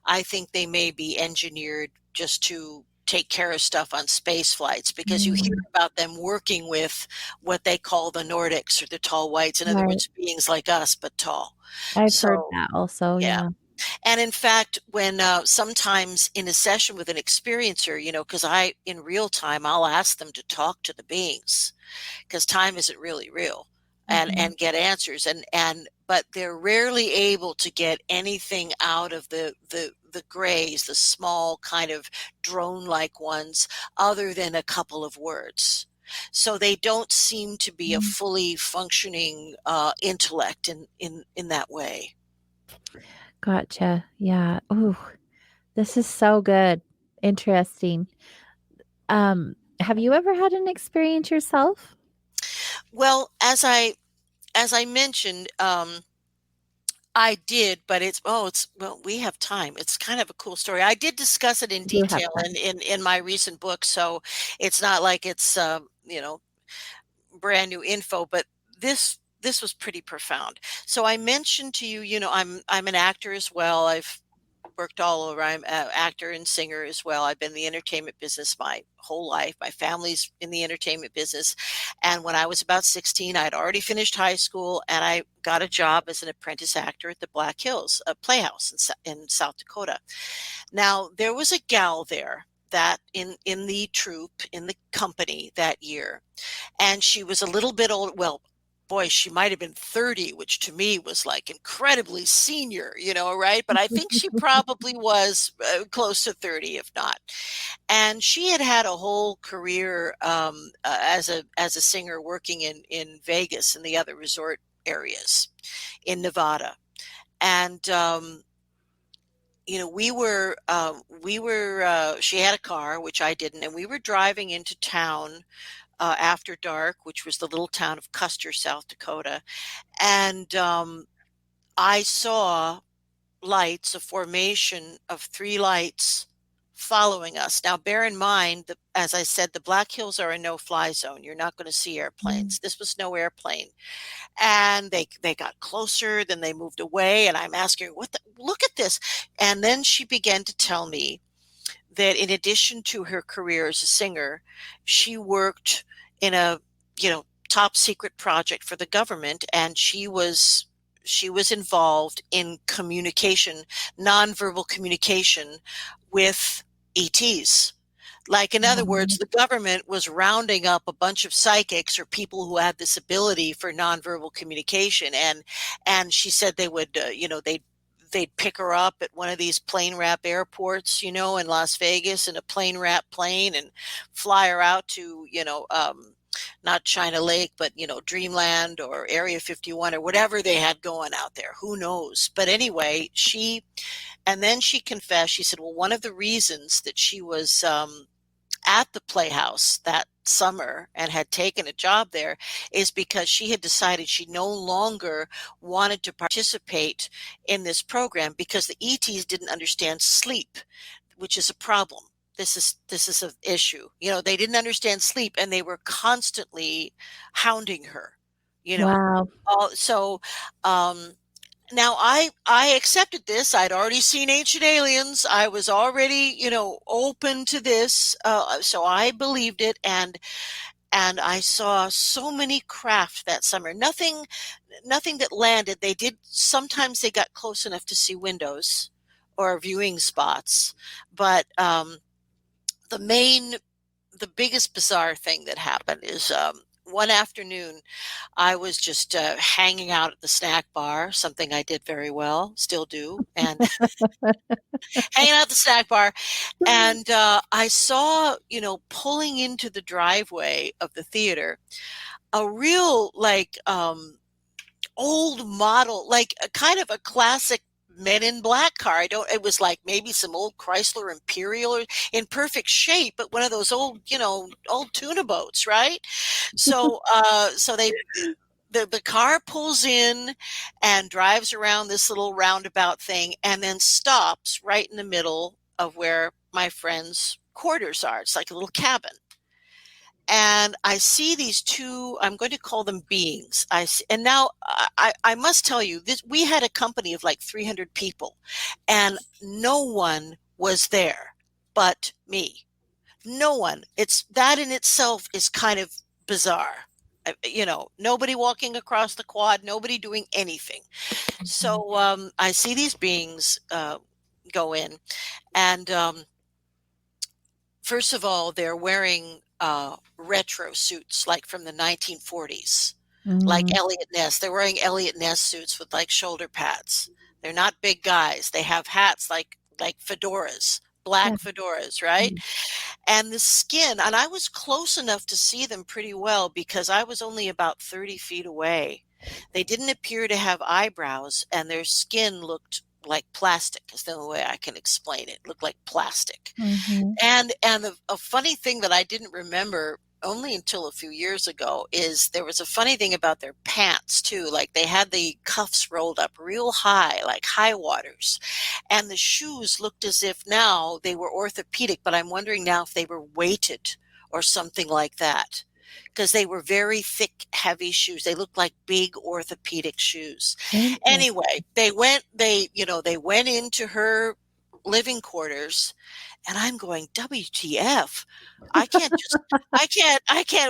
C: I think they may be engineered just to take care of stuff on space flights, because you hear
B: Mm,
C: about them working with what they call the Nordics or the tall whites. In other
B: right.
C: words, beings like us, but tall.
B: I've heard
C: So,
B: that also,
C: yeah.
B: yeah.
C: And in fact, when sometimes in a session with an experiencer, because in real time, I'll ask them to talk to the beings, because time isn't really real,
B: Mhm.
C: and get answers, but they're rarely able to get anything out of the grays, the small kind of drone like ones, other than a couple of words. So they don't seem to be a
B: Mm.
C: fully functioning intellect in that way.
B: Gotcha. Yeah. Ooh, this is so good. Interesting. Have you ever had an experience yourself?
C: Well, as I mentioned, I did, but well, we have time. It's kind of a cool story. I did discuss it in
B: You have
C: detail
B: time.
C: in my recent book, so it's not like it's brand new info, but this was pretty profound. So I mentioned to you, I'm an actor as well. I've worked all over. I'm an actor and singer as well. I've been in the entertainment business my whole life. My family's in the entertainment business. And when I was about 16, I'd already finished high school, and I got a job as an apprentice actor at the Black Hills, a playhouse in South Dakota. Now, there was a gal there that in the troupe, in the company that year, and she was a little bit old. Well, boy, she might have been 30, which to me was like incredibly senior, right? But I think she probably was close to 30, if not. And she had had a whole career as a singer, working in Vegas and the other resort areas in Nevada. And she had a car, which I didn't, and we were driving into town after dark, which was the little town of Custer, South Dakota. And I saw lights, a formation of three lights following us. Now, bear in mind that, as I said, the Black Hills are a no-fly zone. You're not going to see
B: Mm.
C: airplanes. This was no airplane. And they got closer, then they moved away. And I'm asking her, look at this. And then she began to tell me that in addition to her career as a singer, she worked in a top secret project for the government, and she was involved in communication, nonverbal communication with ETs. Like, in other words,
B: Wow.
C: the government was rounding up a bunch of psychics or people who had this ability for nonverbal communication, and she said they would, they'd pick her up at one of these plane wrap airports, in Las Vegas, in a plane wrap plane, and fly her out to, not China Lake, but, Dreamland or Area 51 or whatever they had going out there. Who knows? But anyway, and then she confessed, she said, well, one of the reasons that she was at the Playhouse that summer and had taken a job there is because she had decided she no longer wanted to participate in this program because the ETs didn't understand sleep, which is a problem. This is an issue. They didn't understand sleep, and they were constantly hounding her.
B: Wow.
C: So now I accepted this. I'd already seen Ancient Aliens. I was already open to this, so I believed it, and I saw so many craft that summer. Nothing that landed. Sometimes they got close enough to see windows or viewing spots, but the biggest bizarre thing that happened is one afternoon I was just hanging out at the snack bar, something I did very well, still do, and hanging out at the snack bar, and I saw, pulling into the driveway of the theater, a real old model, like a kind of a classic Men in Black car. It was like maybe some old Chrysler Imperial or in perfect shape, but one of those old tuna boats, right? So, the car pulls in and drives around this little roundabout thing and then stops right in the middle of where my friend's quarters are. It's like a little cabin. And I see these two, I'm going to call them beings. And now I must tell you this, we had a company of like 300 people and no one was there but me. No one. That in itself is kind of bizarre. Nobody walking across the quad, nobody doing anything. So I see these beings go in, and first of all, they're wearing retro suits like from the 1940s, like Elliot Ness. They're wearing Elliot Ness suits with like shoulder pads. They're not big guys. They have hats like fedoras, black fedoras, right? And the skin, and I was close enough to see them pretty well because I was only about 30 feet away. They didn't appear to have eyebrows, and their skin looked like plastic, is the only way I can explain it. It looked like plastic. And a funny thing that I didn't remember only until a few years ago is there was a funny thing about their pants too. Like they had the cuffs rolled up real high, like high waters, and the shoes looked as if now they were orthopedic, but I'm wondering now if they were weighted or something like that, because they were very thick, heavy shoes. They looked like big orthopedic shoes. Anyway, they went into her living quarters, and I'm going, WTF. I can't,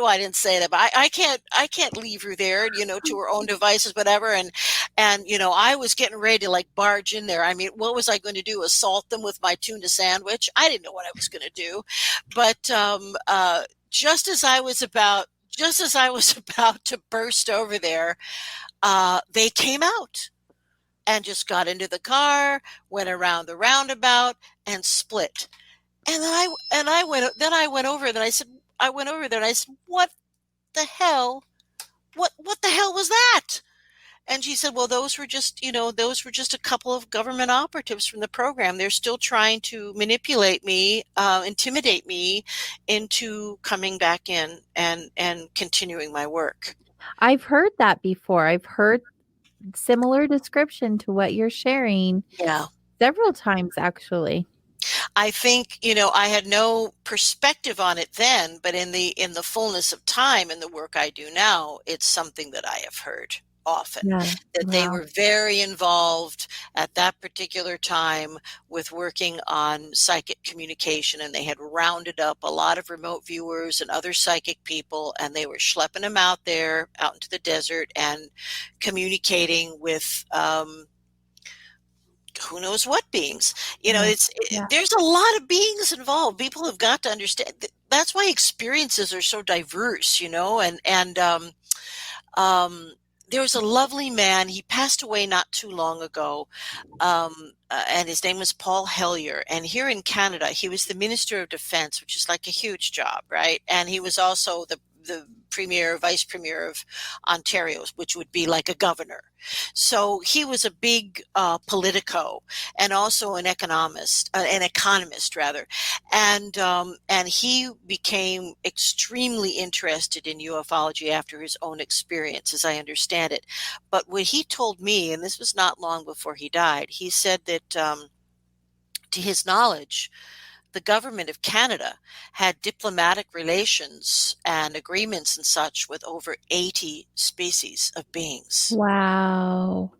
C: well, I didn't say that, but I can't leave her there, to her own devices, whatever. And, I was getting ready to like barge in there. I mean, what was I going to do? Assault them with my tuna sandwich? I didn't know what I was going to do. But, just as I was about to burst over there, they came out and just got into the car, went around the roundabout, and split. And I went over there, and I went over there and I said, what the hell? What the hell was that? And she said, well, those were just a couple of government operatives from the program. They're still trying to manipulate me, intimidate me into coming back in and continuing my work.
B: I've heard that before. I've heard similar description to what you're sharing.
C: Yeah.
B: Several times, actually.
C: I think, I had no perspective on it then, but in the fullness of time in the work I do now, it's something that I have heard often, that they were very involved at that particular time with working on psychic communication, and they had rounded up a lot of remote viewers and other psychic people, and they were schlepping them out into the desert and communicating with who knows what beings. There's a lot of beings involved. People have got to understand. That's why experiences are so diverse, and there was a lovely man. He passed away not too long ago, and his name was Paul Hellyer. And here in Canada, he was the Minister of Defense, which is like a huge job, right? And he was also the premier, vice premier of Ontario, which would be like a governor. So he was a big politico and also an economist rather, and he became extremely interested in ufology after his own experience, as I understand it. But what he told me, and this was not long before he died, he said that to his knowledge, the government of Canada had diplomatic relations and agreements and such with over 80 species of beings.
B: Wow.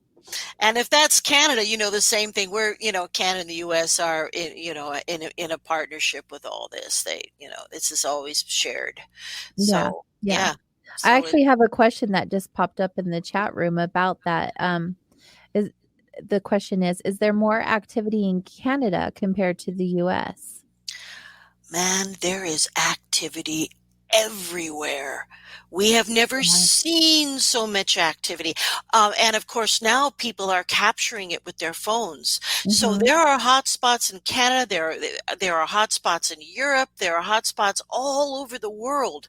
C: And if that's Canada, the same thing. We're, Canada and the U.S. are, in a partnership with all this. This is always shared. So, yeah.
B: I actually have a question that just popped up in the chat room about that. The question is there more activity in Canada compared to the U.S.?
C: Man, there is activity everywhere. We have never seen so much activity. And of course, now people are capturing it with their phones. So there are hotspots in Canada. There are hotspots in Europe. There are hotspots all over the world.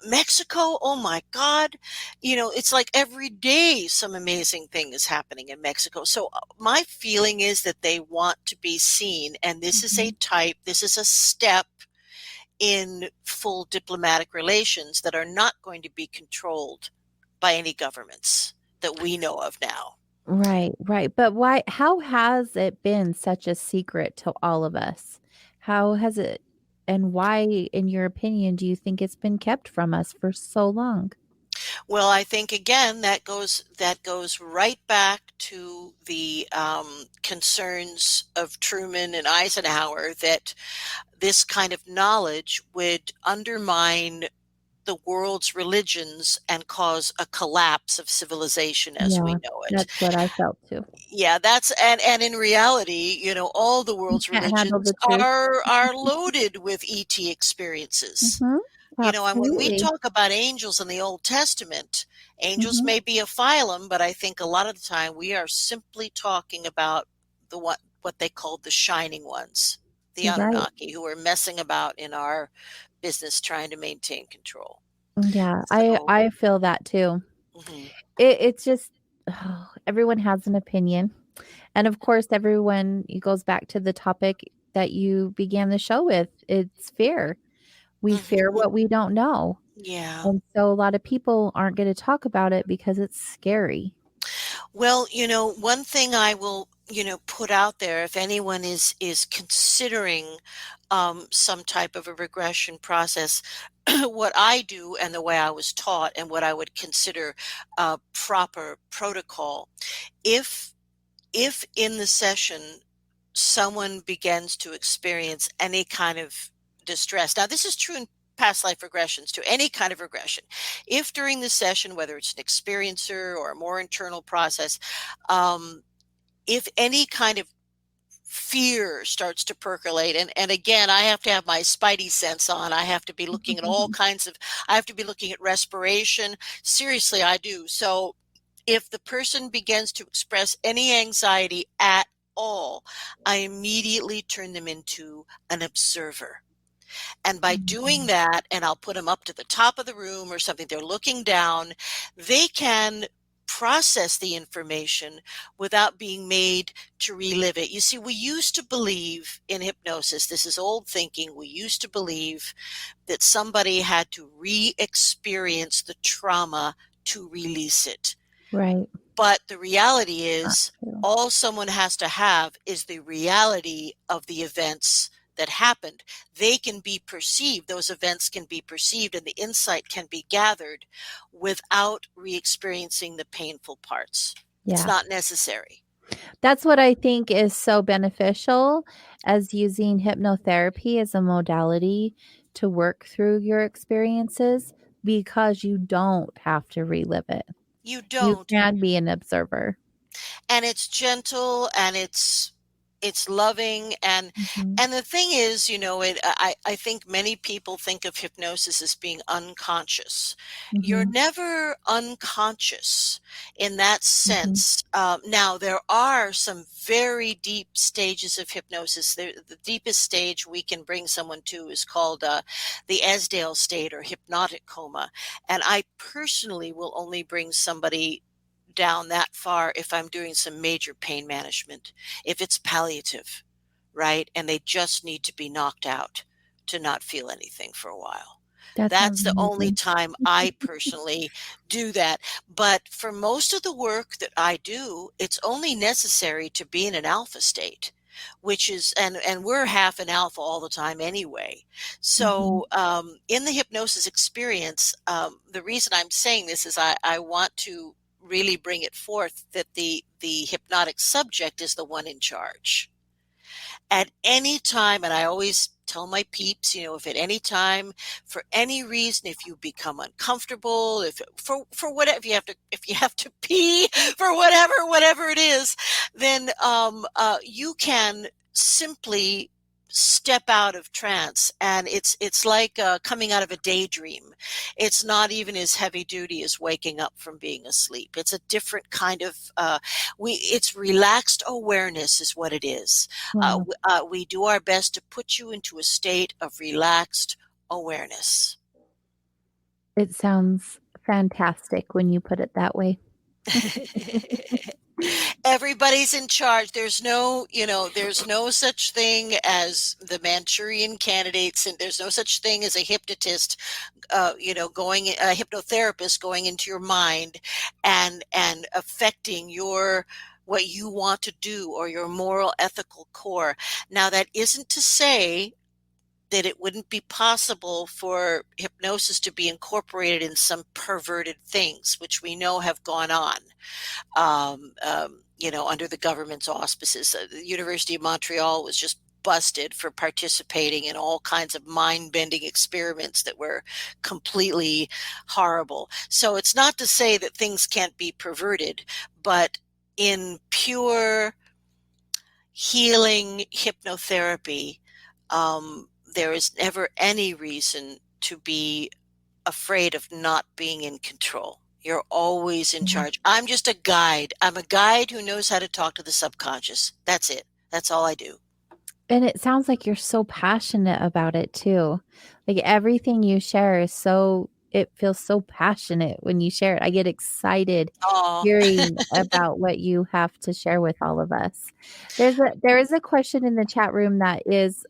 C: Mexico, oh my God. It's like every day some amazing thing is happening in Mexico. So my feeling is that they want to be seen. And this is this is a step in full diplomatic relations that are not going to be controlled by any governments that we know of now.
B: Right. But how has it been such a secret to all of us? How has it, and why, in your opinion, do you think it's been kept from us for so long?
C: Well, I think again that goes right back to the concerns of Truman and Eisenhower that this kind of knowledge would undermine the world's religions and cause a collapse of civilization as we know it.
B: That's what I felt too.
C: Yeah, that's and in reality, all the world's religions are loaded with ET experiences. And when we talk about angels in the Old Testament, angels may be a phylum, but I think a lot of the time we are simply talking about what they called the shining ones, the Anunnaki, who are messing about in our business trying to maintain control.
B: Yeah, I feel that too. It's just everyone has an opinion. And of course, it goes back to the topic that you began the show with. It's fear. We fear what we don't know.
C: Yeah.
B: And so a lot of people aren't going to talk about it because it's scary.
C: Well, one thing I will, put out there, if anyone is considering some type of a regression process, what I do and the way I was taught and what I would consider a proper protocol, if in the session someone begins to experience any kind of distress. Now, this is true in past life regressions to any kind of regression. If during the session, whether it's an experiencer or a more internal process, if any kind of fear starts to percolate, and again, I have to have my spidey sense on. I have to be looking at I have to be looking at respiration. Seriously, I do. So if the person begins to express any anxiety at all, I immediately turn them into an observer. And by doing that, and I'll put them up to the top of the room or something, they're looking down, they can process the information without being made to relive it. You see, we used to believe in hypnosis, this is old thinking, we used to believe that somebody had to re-experience the trauma to release it.
B: Right.
C: But the reality is, all someone has to have is the reality of the events that happened. They can be perceived, those events can be perceived, and the insight can be gathered without re-experiencing the painful parts. Yeah. It's not necessary.
B: That's what I think is so beneficial, as using hypnotherapy as a modality to work through your experiences, because you don't have to relive it.
C: You don't.
B: You can be an observer.
C: And it's gentle and it's It's loving. And
B: Mhm.
C: the thing is, I think many people think of hypnosis as being unconscious. You're
B: Mhm.
C: never unconscious in that
B: Mhm.
C: sense. Now, there are some very deep stages of hypnosis. The deepest stage we can bring someone to is called the Esdale state or hypnotic coma. And I personally will only bring somebody down that far if I'm doing some major pain management, if it's palliative, right? And they just need to be knocked out to not feel anything for a while.
B: That sounds
C: That's the only
B: amazing.
C: time I personally do that. But for most of the work that I do, it's only necessary to be in an alpha state, which is, and we're half an alpha all the time anyway.
B: Mhm.
C: So in the hypnosis experience, the reason I'm saying this is I want to really bring it forth that the hypnotic subject is the one in charge at any time. And I always tell my peeps, if at any time, for any reason, if you become uncomfortable, if for whatever, if you have to pee for whatever it is, then you can simply step out of trance. And it's like coming out of a daydream. It's not even as heavy duty as waking up from being asleep. It's a different kind of it's relaxed awareness is what it is.
B: Wow.
C: We do our best to put you into a state of relaxed awareness.
B: It sounds fantastic when you put it that way.
C: Everybody's in charge. There's no such thing as the Manchurian candidates, and there's no such thing as a hypnotist, a hypnotherapist going into your mind and affecting what you want to do or your moral ethical core. Now, that isn't to say that it wouldn't be possible for hypnosis to be incorporated in some perverted things, which we know have gone on, under the government's auspices. The University of Montreal was just busted for participating in all kinds of mind-bending experiments that were completely horrible. So it's not to say that things can't be perverted, but in pure healing hypnotherapy, there is never any reason to be afraid of not being in control. You're always in
B: Mhm.
C: charge. I'm just a guide. I'm a guide who knows how to talk to the subconscious. That's it. That's all I do.
B: And it sounds like you're so passionate about it too. Like everything you share it feels so passionate when you share it. I get excited
C: Oh,
B: hearing about what you have to share with all of us. There is a question in the chat room that is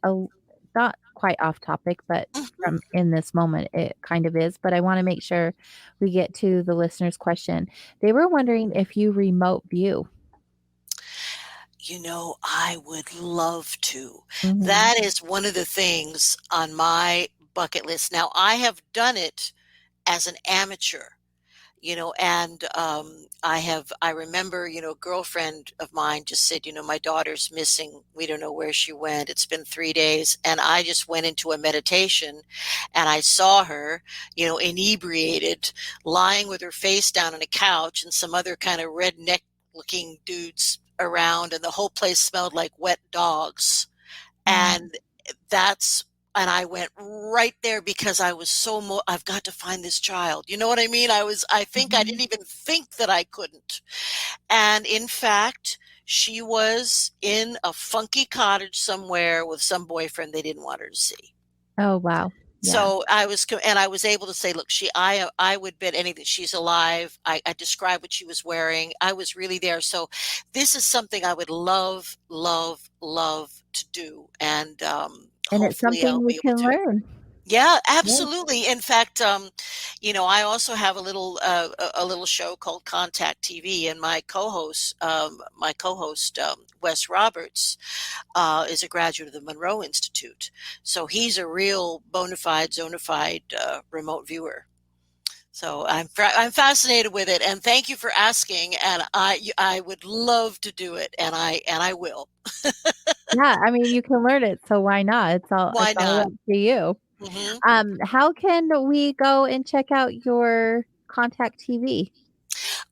B: not quite off topic, but from in this moment it kind of is, but I want to make sure we get to the listener's question. They were wondering if you remote view.
C: I would love to.
B: Mhm.
C: That is one of the things on my bucket list. Now, I have done it as an amateur. And I remember, a girlfriend of mine just said, my daughter's missing. We don't know where she went. It's been 3 days. And I just went into a meditation and I saw her, inebriated, lying with her face down on a couch and some other kind of redneck looking dudes around. And the whole place smelled like wet dogs.
B: Mm.
C: And and I went right there because I was I've got to find this child. You know what I mean? I think I
B: Mhm.
C: didn't even think that I couldn't. And in fact, she was in a funky cottage somewhere with some boyfriend they didn't want her to see.
B: Oh, wow. Yeah.
C: So I was able to say, look, I would bet anything she's alive. I described what she was wearing. I was really there. So this is something I would love, love, love to do. And
B: And it's
C: hopefully
B: something
C: I'll
B: we
C: be able
B: can
C: to.
B: learn.
C: Yeah,
B: Yeah.
C: absolutely. In fact, I also have a little show called Contact TV, and my co-host Wes Roberts is a graduate of the Monroe Institute, so he's a real bona fide remote viewer. So I'm fascinated with it, and thank you for asking. And I would love to do it, and I will.
B: Yeah, I mean, you can learn it, so why not?
C: Why
B: It's all
C: not?
B: up to you.
C: Hmm.
B: How can we go and check out your Contact TV?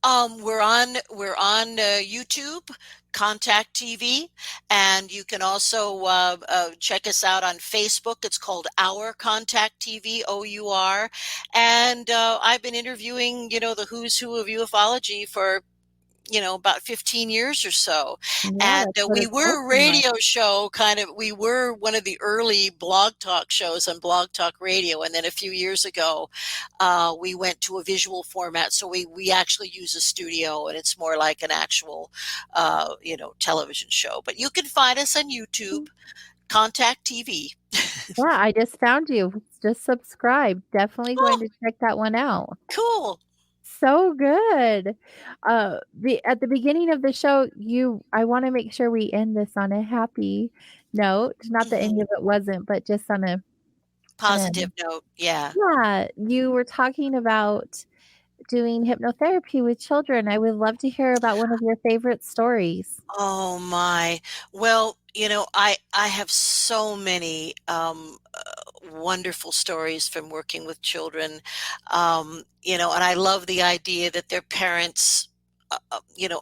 C: We're on YouTube, Contact TV, and you can also check us out on Facebook. It's called Our Contact TV, OUR. And I've been interviewing, the who's who of ufology for about 15 years or so.
B: Yeah,
C: And
B: that's what
C: we
B: it's
C: were a
B: looking like.
C: radio show, we were one of the early blog talk shows on Blog Talk Radio. And then a few years ago, we went to a visual format. So we actually use a studio, and it's more like an actual, television show. But you can find us on YouTube, Contact TV.
B: Yeah, I just found you. Just subscribe. Definitely going
C: Oh,
B: to check that one out.
C: cool.
B: So good. At the beginning of the show, I want to make sure we end this on a happy note. Not that any
C: Mhm.
B: of it wasn't, but just on a
C: Positive note. Yeah.
B: yeah. You were talking about doing hypnotherapy with children. I would love to hear about one of your favorite stories.
C: Oh my. Well, I have so many wonderful stories from working with children. And I love the idea that their parents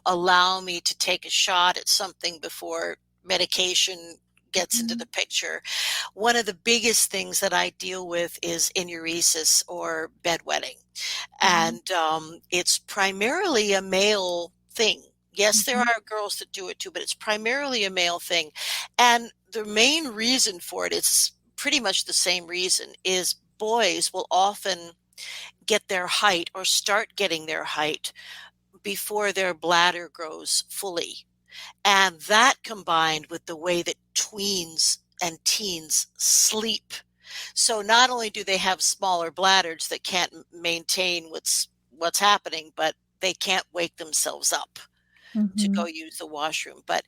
C: allow me to take a shot at something before medication gets into
B: Mhm.
C: the picture. One of the biggest things that I deal with is enuresis or bedwetting.
B: Mhm.
C: And it's primarily a male thing. Yes, there
B: Mhm.
C: are girls that do it too, but it's primarily a male thing. And the main reason for it is pretty much the same reason is boys will often get their height or start getting their height before their bladder grows fully. And that combined with the way that tweens and teens sleep. So not only do they have smaller bladders that can't maintain what's happening, but they can't wake themselves up to go
B: Mhm.
C: use the washroom. But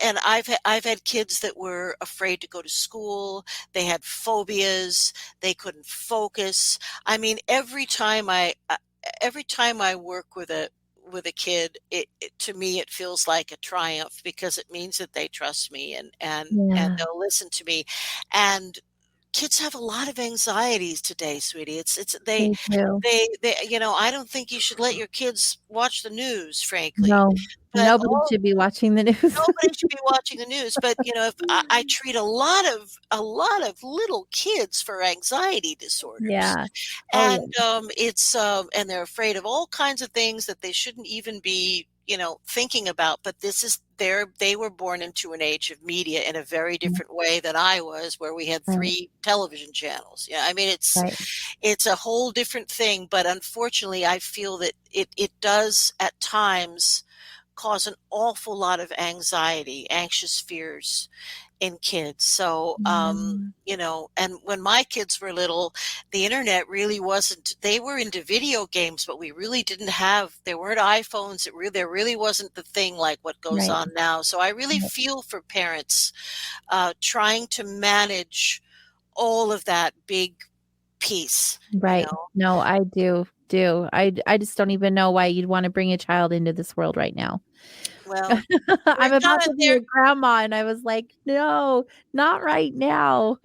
C: and I've had kids that were afraid to go to school. They had phobias. They couldn't focus. I mean, every time I work with a kid, to me it feels like a triumph because it means that they trust me and
B: Yeah,
C: they'll listen to me. And kids have a lot of anxieties today, sweetie. It's
B: they do.
C: they I don't think you should let your kids watch the news, frankly.
B: No,
C: But
B: nobody should be watching the news.
C: nobody should be watching the news, but, if I treat a lot of little kids for anxiety disorders,
B: Yeah. Oh, yeah.
C: and, and they're afraid of all kinds of things that they shouldn't even be, thinking about, but they were born into an age of media in a very
B: Yeah.
C: different way than I was, where we had
B: Right,
C: 3 television channels. Yeah, I mean,
B: right.
C: it's a whole different thing, but unfortunately, I feel that it does at times cause an awful lot of anxiety, anxious fears in kids. So,
B: Mm,
C: and when my kids were little, the internet really wasn't, they were into video games, but we really didn't have, there weren't iPhones. There really wasn't the thing like what goes
B: right,
C: on now. So I really
B: right,
C: feel for parents trying to manage all of that big piece, you
B: right.
C: know.
B: No, I do. I just don't even know why you'd wanna bring a child into this world right now.
C: Well,
B: I'm
C: they're
B: about
C: gonna,
B: to be a grandma, and I was like, "No, not right now,"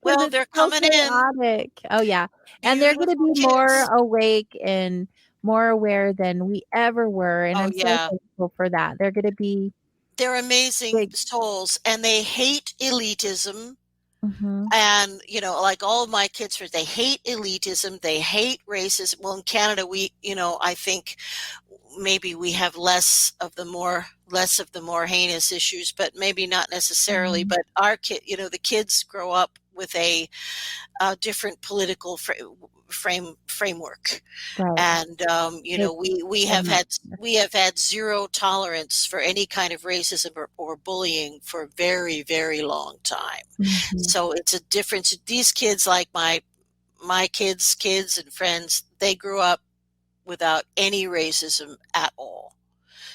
B: because it's
C: they're
B: so
C: coming in,
B: chaotic. Oh, yeah, and they're gonna
C: beautiful
B: be more
C: kids.
B: awake and more aware than we ever were, and
C: Oh
B: I'm so
C: yeah.
B: thankful for that. They're gonna be
C: They're amazing
B: big.
C: souls, and they hate elitism.
B: Mhm.
C: And, like all of my kids, they hate elitism. They hate racism. Well, in Canada, I think maybe we have less of the more heinous issues, but maybe not necessarily.
B: Mhm.
C: But our the kids grow up with a different political framework.
B: Right.
C: And
B: It's so much.
C: we have had zero tolerance for any kind of racism or bullying for a very, very long time.
B: Mhm.
C: So it's a difference. These kids, like my kids and friends, they grew up without any racism at all.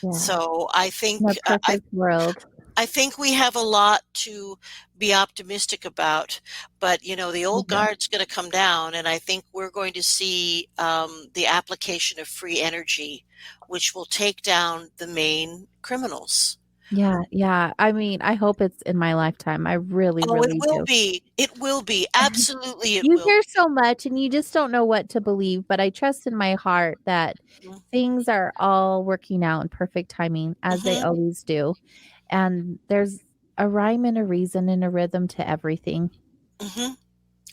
B: Yeah.
C: So
B: In a perfect world.
C: I think we have a lot to be optimistic about, but the old
B: Yeah.
C: guard's going to come down, and I think we're going to see the application of free energy, which will take down the main criminals.
B: Yeah, yeah. I mean, I hope it's in my lifetime. I really,
C: Oh, it
B: really
C: will
B: do.
C: be. It will be. Absolutely, it
B: You
C: will
B: hear
C: be.
B: so much and you just don't know what to believe, but I trust in my heart that things are all working out in perfect timing as they
C: Mm-hmm.
B: always do. And there's a rhyme and a reason and a rhythm to everything.
C: Mm-hmm.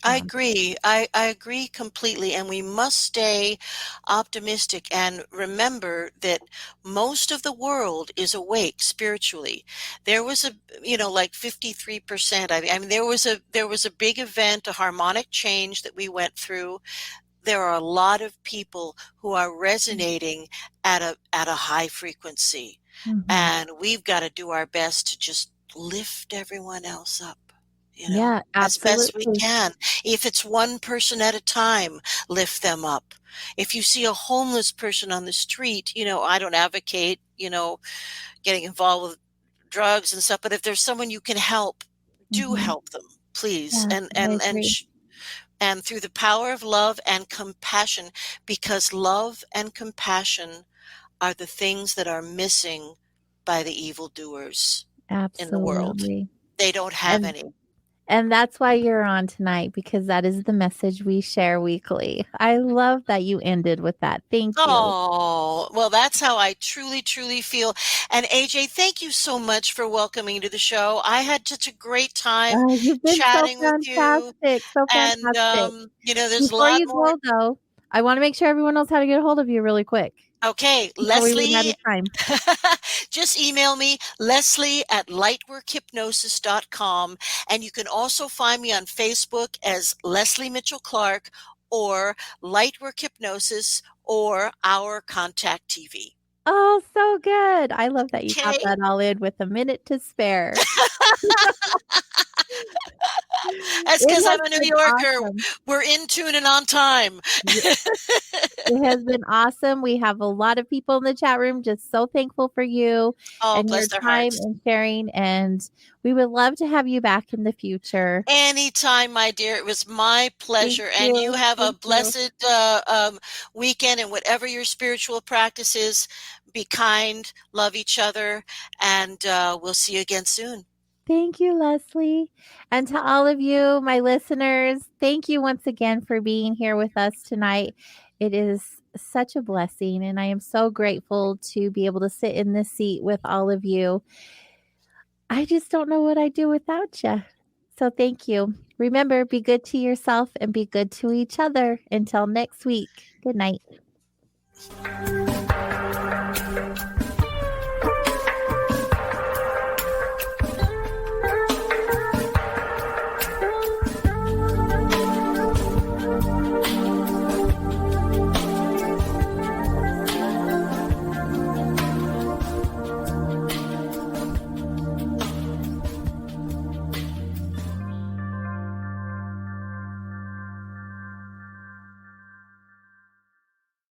C: I agree. I agree completely. And we must stay optimistic and remember that most of the world is awake spiritually. There was a, like 53%. I mean, there was a big event, a harmonic change that we went through. There are a lot of people who are resonating at a high frequency.
B: Mhm.
C: And we've got to do our best to just lift everyone else up,
B: Yeah,
C: as best we
B: absolutely.
C: can. If it's one person at a time, lift them up. If you see a homeless person on the street, I don't advocate, getting involved with drugs and stuff, but if there's someone you can help, do
B: Mhm.
C: help them, please.
B: Yeah,
C: And
B: I
C: and and
B: agree.
C: sh- and through the power of love and compassion, because love and compassion are the things that are missing by the evildoers in the world.
B: Absolutely.
C: They don't have
B: And
C: any.
B: and that's why you're on tonight because that is the message we share weekly. I love that you ended with that. Thank you.
C: Oh, well, that's how I truly, truly feel. And AJ, thank you so much for welcoming to the show. I had such a great time
B: You've been so
C: chatting with you.
B: fantastic, so
C: And,
B: fantastic.
C: there's a
B: Before
C: lot
B: you
C: more.
B: go, though, I wanna make sure everyone knows how to get a hold of you really quick
C: Okay,
B: before we run out
C: Lesley,
B: of time.
C: just email me, Leslie@lightworkhypnosis.com. And you can also find me on Facebook as Lesley Mitchell-Clarke or Lightwork Hypnosis or Our Contact TV.
B: Oh, so good. I love that you got
C: Okay.
B: that all in with a minute to spare.
C: That's
B: It
C: because
B: has
C: I'm a New
B: been
C: Yorker.
B: awesome.
C: We're in tune and on time.
B: It has been awesome. We have a lot of people in the chat room just so thankful for you
C: Oh,
B: and your
C: bless their
B: time
C: hearts.
B: and sharing, and we would love to have you back in the future.
C: Anytime, my dear. It was my
B: Thank
C: pleasure. And you
B: you.
C: have a
B: Thank you.
C: blessed weekend, and whatever your spiritual practice is, be kind, love each other, and we'll see you again soon.
B: Thank you, Lesley. And to all of you, my listeners, thank you once again for being here with us tonight. It is such a blessing, and I am so grateful to be able to sit in this seat with all of you. I just don't know what I'd do without you. So thank you. Remember, be good to yourself and be good to each other. Until next week. Good night.